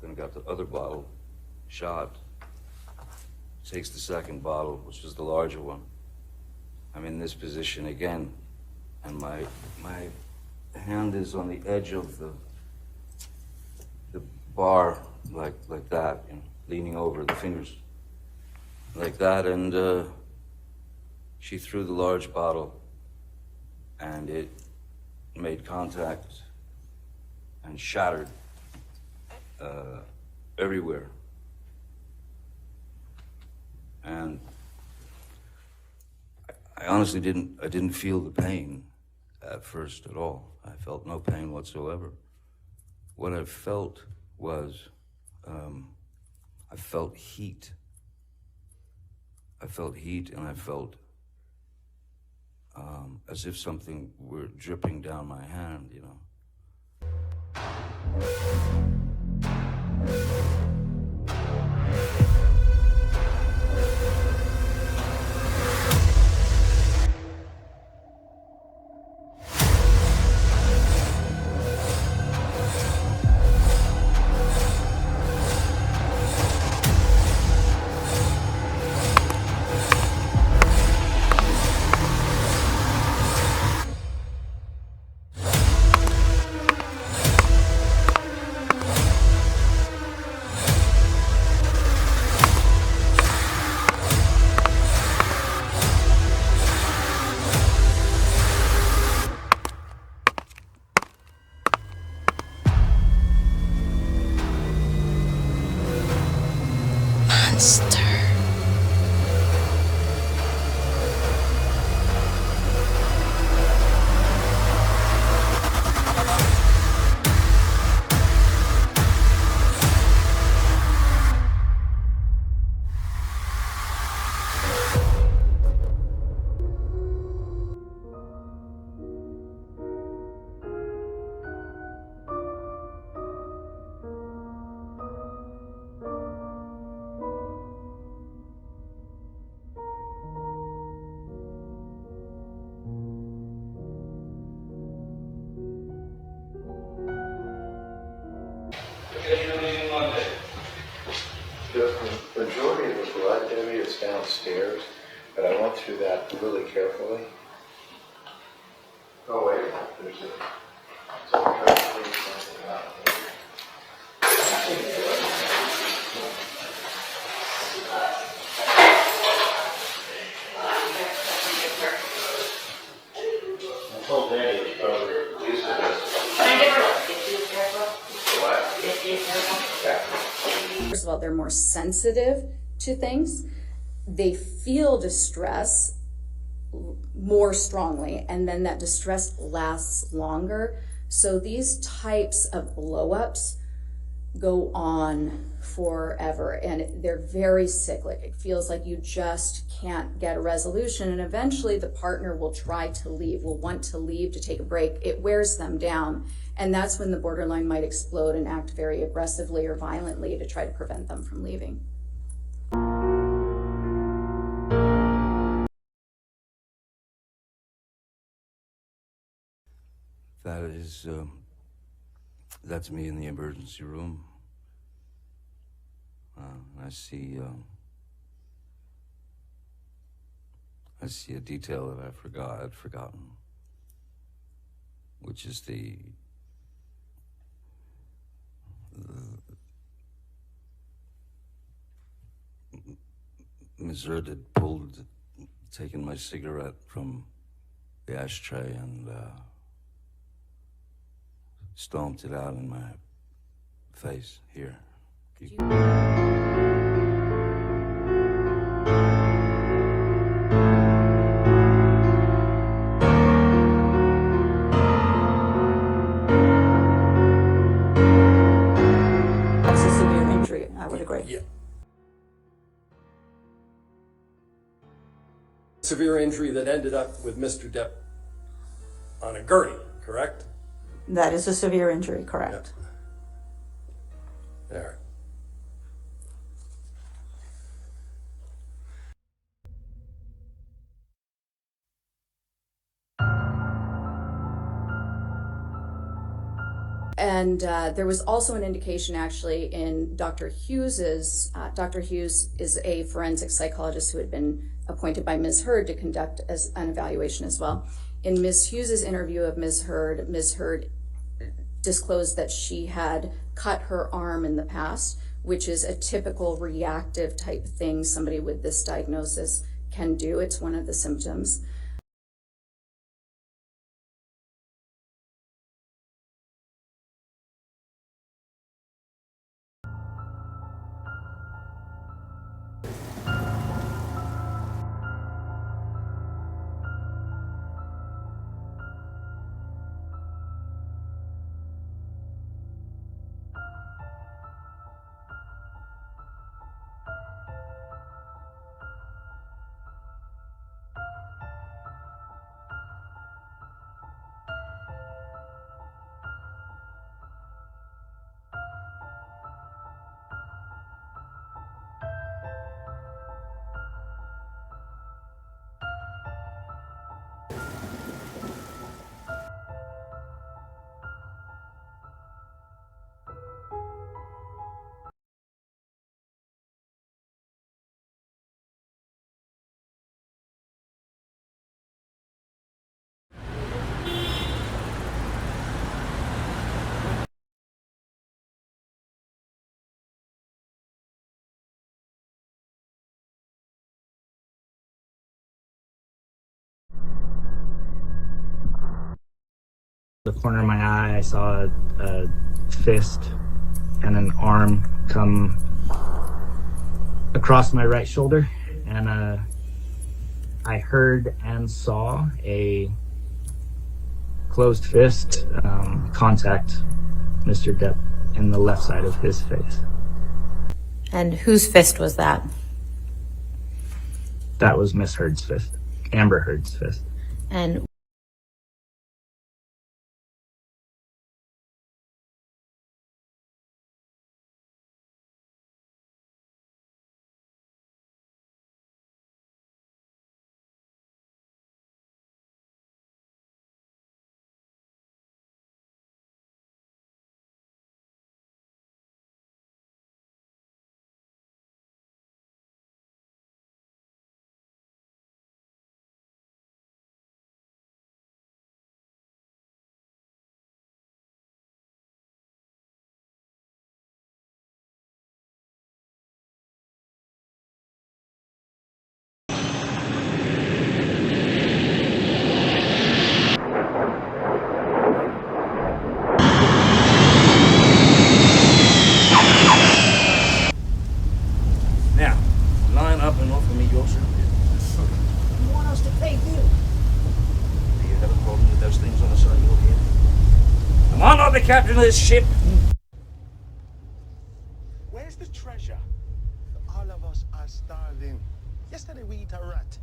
Then got the other bottle, shot. Takes the second bottle, which is the larger one. I'm in this position again, and my hand is on the edge of the bar, like that, you know, leaning over, the fingers like that, and she threw the large bottle, and it made contact and shattered everywhere. And I honestly didn't feel the pain at first at all. I felt no pain whatsoever. What I felt was, I felt heat. I felt heat, and I felt as if something were dripping down my hand, you know. Monster. The majority of the blood area is downstairs, but I went through that really carefully. Oh wait, there's a... I told Danny to probably use First of all, they're more sensitive to things. They feel distress more strongly, and then that distress lasts longer. So these types of blow-ups go on forever, and they're very cyclic. It feels like you just can't get a resolution, and eventually the partner will try to leave, will want to leave to take a break. It wears them down, and that's when the borderline might explode and act very aggressively or violently to try to prevent them from leaving. That is, that's me in the emergency room. I see a detail that I'd forgotten, which is the Ms. Heard had taken my cigarette from the ashtray and stomped it out in my face here. That's a severe injury, I would agree. Yeah. Severe injury that ended up with Mr. Depp on a gurney, correct? That is a severe injury, correct. All right. And there was also an indication actually in Dr. Hughes's, Dr. Hughes is a forensic psychologist who had been appointed by Ms. Heard to conduct as an evaluation as well. In Ms. Hughes's interview of Ms. Heard disclosed that she had cut her arm in the past, which is a typical reactive type thing somebody with this diagnosis can do. It's one of the symptoms. The corner of my eye, I saw a fist and an arm come across my right shoulder, and I heard and saw a closed fist contact Mr. Depp in the left side of his face. And whose fist was that? That was Miss Heard's fist, Amber Heard's fist. And Now, line up and offer me your service. You want us to pay you? Do you have a problem with those things on the side of your head? Am I not the captain of this ship? Where's the treasure? All of us are starving. Yesterday we eat a rat.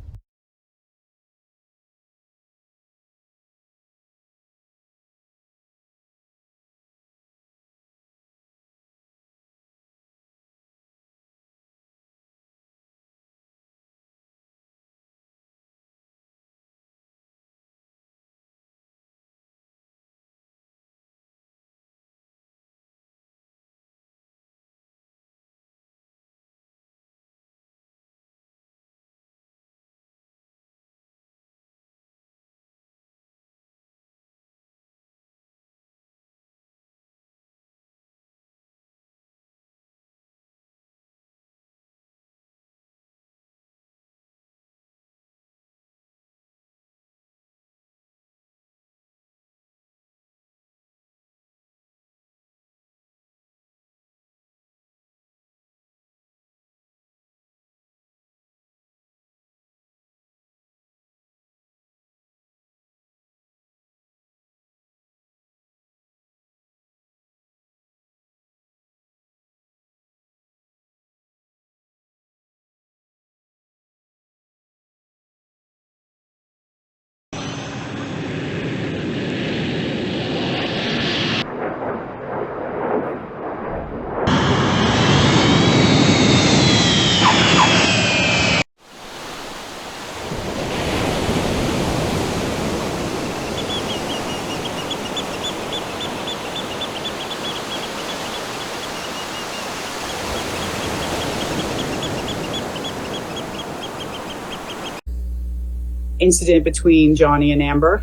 incident between Johnny and Amber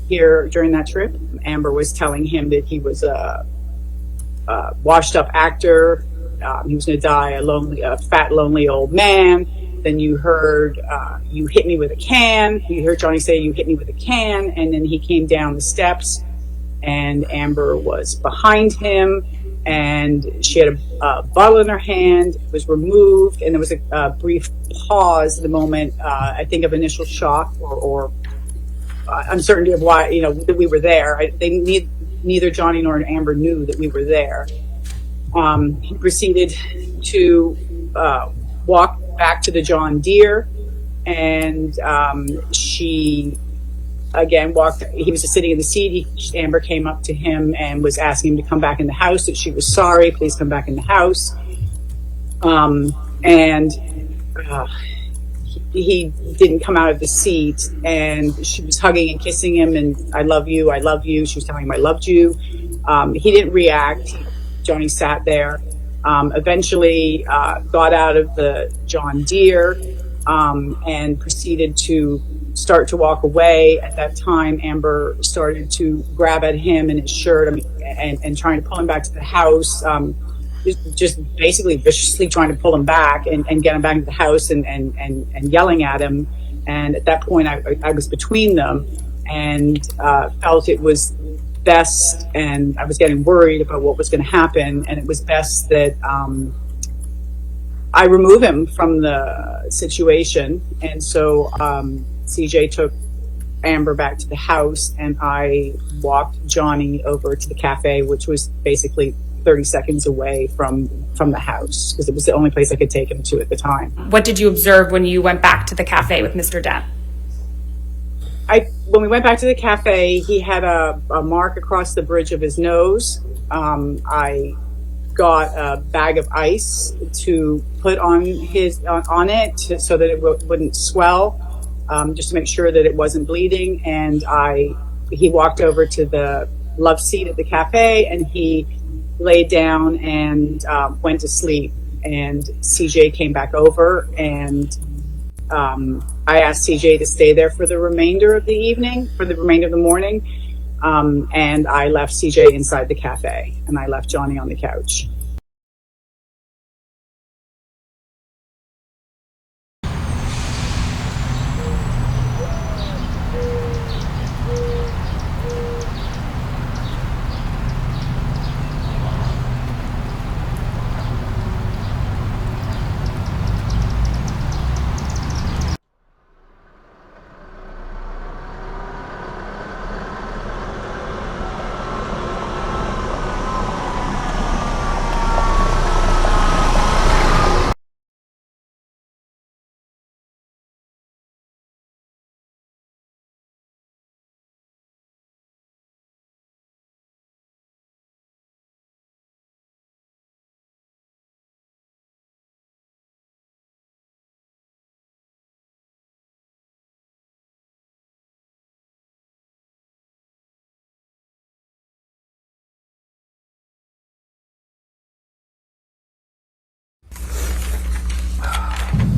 here during that trip. Amber was telling him that he was a washed up actor. He was going to die a fat, lonely old man. Then you heard, you hit me with a can. You heard Johnny say, you hit me with a can. And then he came down the steps and Amber was behind him and she had a bottle in her hand, was removed. And there was a brief pause at the moment, I think of initial shock or uncertainty of why, that we were there. Neither Johnny nor Amber knew that we were there. He proceeded to walk back to the John Deere, and she again walked. He was just sitting in the seat. Amber came up to him and was asking him to come back in the house. That she was sorry. Please come back in the house. He didn't come out of the seat, and she was hugging and kissing him, and I love you, I love you. She was telling him I loved you. He didn't react. Johnny sat there, eventually got out of the John Deere and proceeded to start to walk away. At that time, Amber started to grab at him and his shirt and trying to pull him back to the house. Just basically viciously trying to pull him back and get him back into the house and yelling at him. And at that point, I was between them and felt it was best, and I was getting worried about what was going to happen, and it was best that I remove him from the situation. And so CJ took Amber back to the house, and I walked Johnny over to the cafe, which was basically 30 seconds away from the house, because it was the only place I could take him to at the time. What did you observe when you went back to the cafe with Mr. Depp? When we went back to the cafe, he had a mark across the bridge of his nose. I got a bag of ice to put on it so that it wouldn't swell, just to make sure that it wasn't bleeding. And he walked over to the love seat at the cafe, and he laid down and went to sleep. And CJ came back over, and I asked CJ to stay there for the remainder of the evening, for the remainder of the morning. And I left CJ inside the cafe, and I left Johnny on the couch.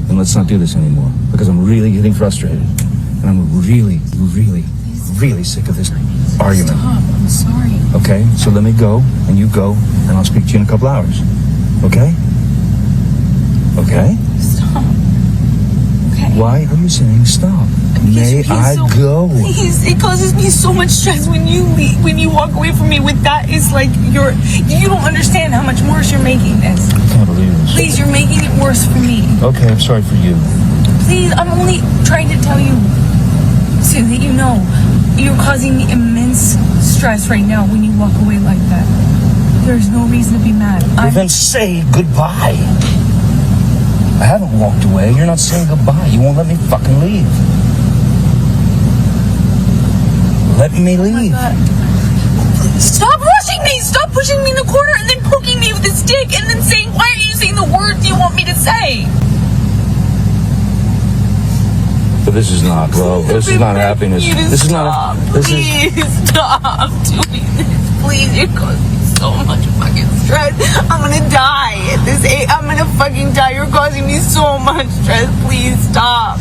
And let's not do this anymore, because I'm really getting frustrated. And I'm really, really, really sick of this argument. Stop, I'm sorry. Okay, so let me go, and you go, and I'll speak to you in a couple hours. Okay? Okay? Stop. Okay. Why are you saying stop? May I go? Please, it causes me so much stress when you leave, when you walk away from me with that. It's like you don't understand how much worse you're making this. I can't believe this. Please, you're making it worse for me. Okay, I'm sorry for you. Please, I'm only trying to tell you so that you know you're causing me immense stress right now when you walk away like that. There's no reason to be mad. Well, then say goodbye. I haven't walked away. You're not saying goodbye. You won't let me fucking leave. Let me leave. Stop rushing me! Stop pushing me in the corner and then poking me with a stick and then saying, why are you saying the words you want me to say? But this is not love. This is not happiness. This is not. Please stop doing this. Please, you're causing me so much fucking stress. I'm gonna die at this age. I'm gonna fucking die. You're causing me so much stress. Please stop.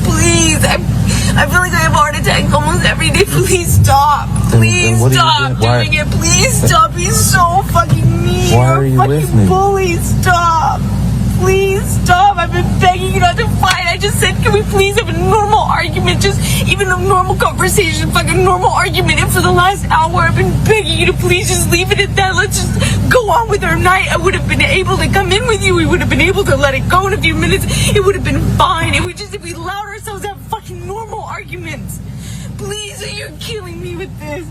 please. I feel like I have a heart attack almost every day. Please stop. Please stop doing it. Please stop. He's so fucking mean. Why are you with me? Bully. Stop. Please stop. I've been begging you not to fight. I just said, can we please have a normal argument? Just even a normal conversation, fucking normal argument. And for the last hour, I've been begging you to please just leave it at that. Let's just go on with our night. I would have been able to come in with you. We would have been able to let it go in a few minutes. It would have been fine. If we allowed ourselves to have fucking normal arguments. Please, you're killing me with this.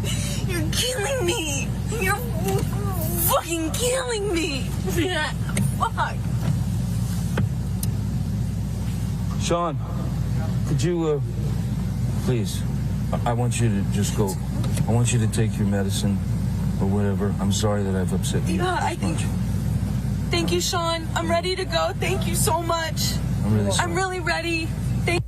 You're killing me. You're fucking killing me. Fuck. Sean, could you, please, I want you to just go. I want you to take your medicine or whatever. I'm sorry that I've upset you. Yeah, I think. Thank you, Sean. I'm ready to go. Thank you so much. I'm really sorry. I'm really ready. Thank.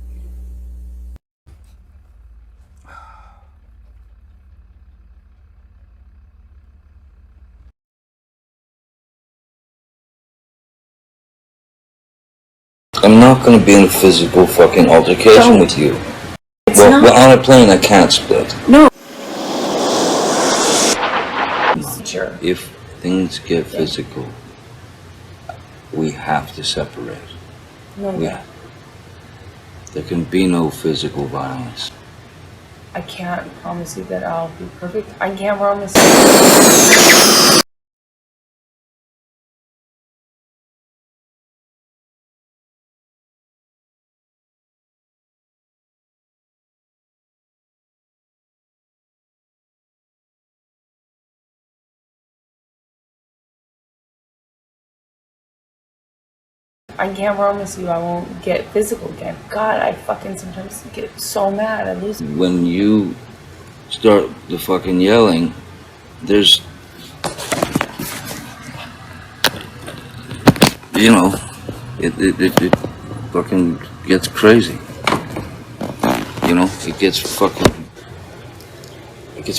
I'm not gonna be in a physical fucking altercation with you. Well, we're on a plane I can't split. No. If things get physical, we have to separate. No. There can be no physical violence. I can't promise you that I'll be perfect. I can't promise you. I can't promise you I won't get physical again. God, I fucking sometimes get so mad. I lose. When you start the fucking yelling, there's, you know, it fucking gets crazy. You know, it gets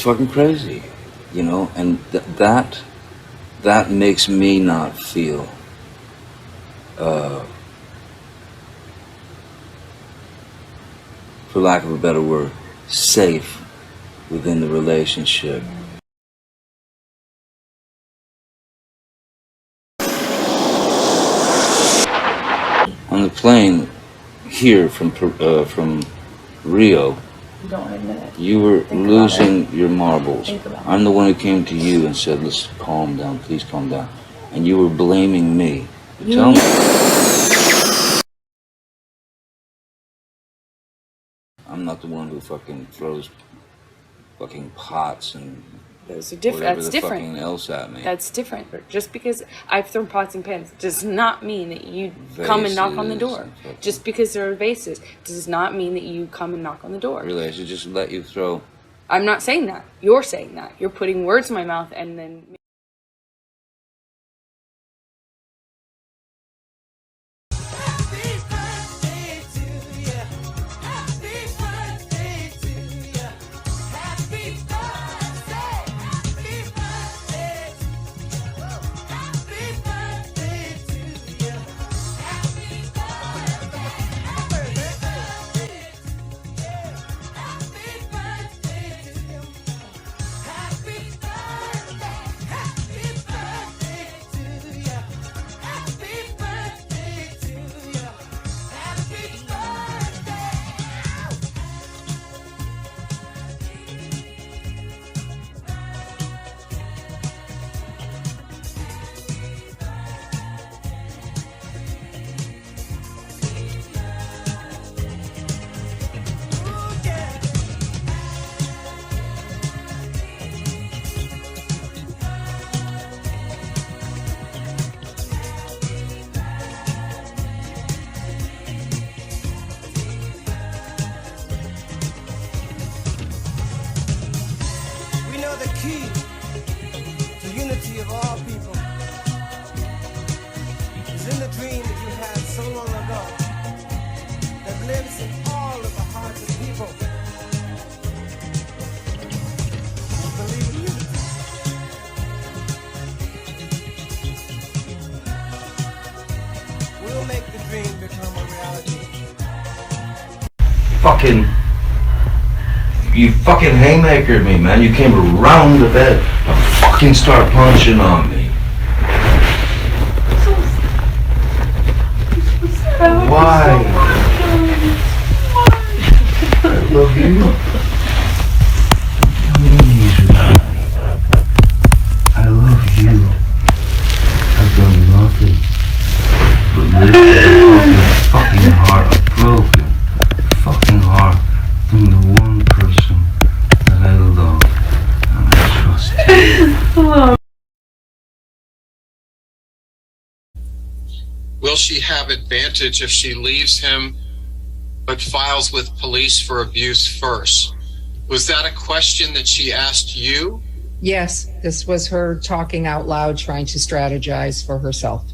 fucking crazy. You know, and that makes me not feel. For lack of a better word, safe within the relationship. On the plane here from Rio, You don't admit it. you were Think losing your marbles. Think about it. I'm the one who came to you and said, "Let's calm down, please calm down," and you were blaming me. Tell me. I'm not the one who fucking throws fucking pots and Those are different. whatever That's the different. fucking else at me. That's different. Just because I've thrown pots and pans does not mean that you come and knock on the Vases door. and fucking- Just because there are vases does not mean that you come and knock on the door. Really, I should just let you throw. I'm not saying that. You're saying that. You're putting words in my mouth and then. The key to unity of all people is in the dream that you had so long ago that lives in all of the hearts of people. You believe in unity. We'll make the dream become a reality. You fucking haymakered me, man. You came around the bed to fucking start punching on me. Why? I love you. Please, I love you. I've done nothing but live in a fucking heart, a broken fucking heart from the one person that I love and I trust. Will she have advantage if she leaves him but files with police for abuse first? Was that a question that she asked you? Yes, this was her talking out loud, trying to strategize for herself.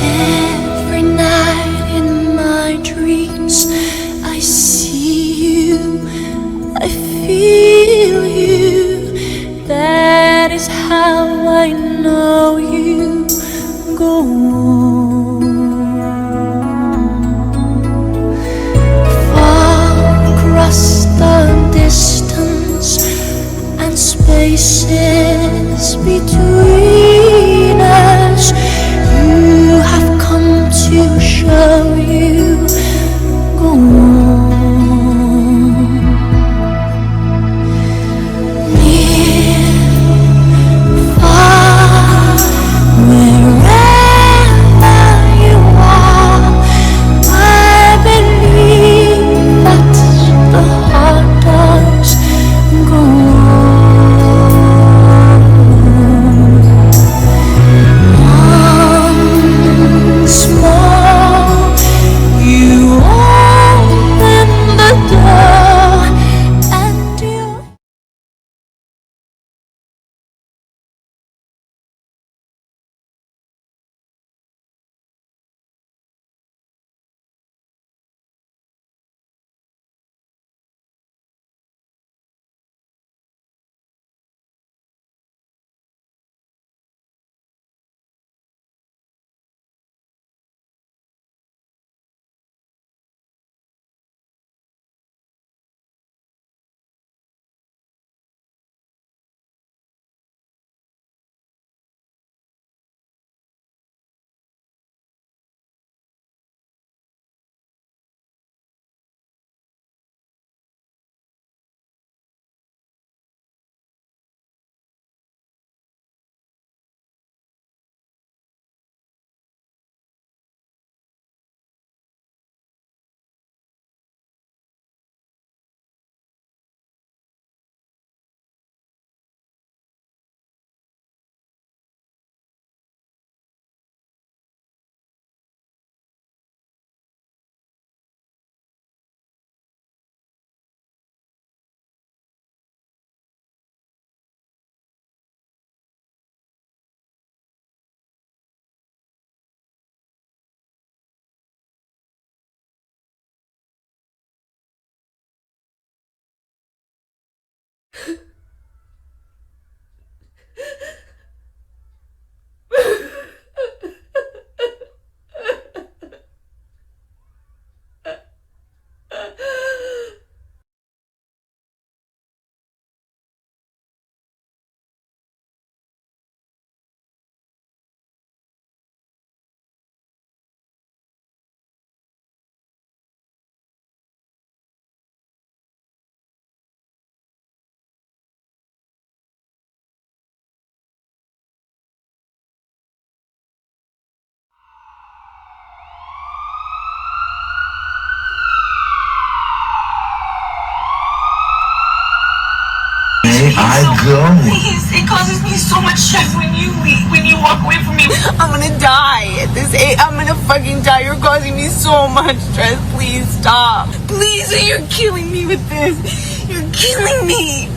Every night in my dreams, I see you, I feel you. That is how I know you. Go on. Far across the distance and spaces between us, you have come to show you. Go on. Near, far, wherever you are, I believe that the heart does go on. Once more, you open the door and you I go? Please, it causes me so much stress when you leave, when you walk away from me. I'm gonna die at this age. I'm gonna fucking die. You're causing me so much stress. Please stop. Please, you're killing me with this. You're killing me.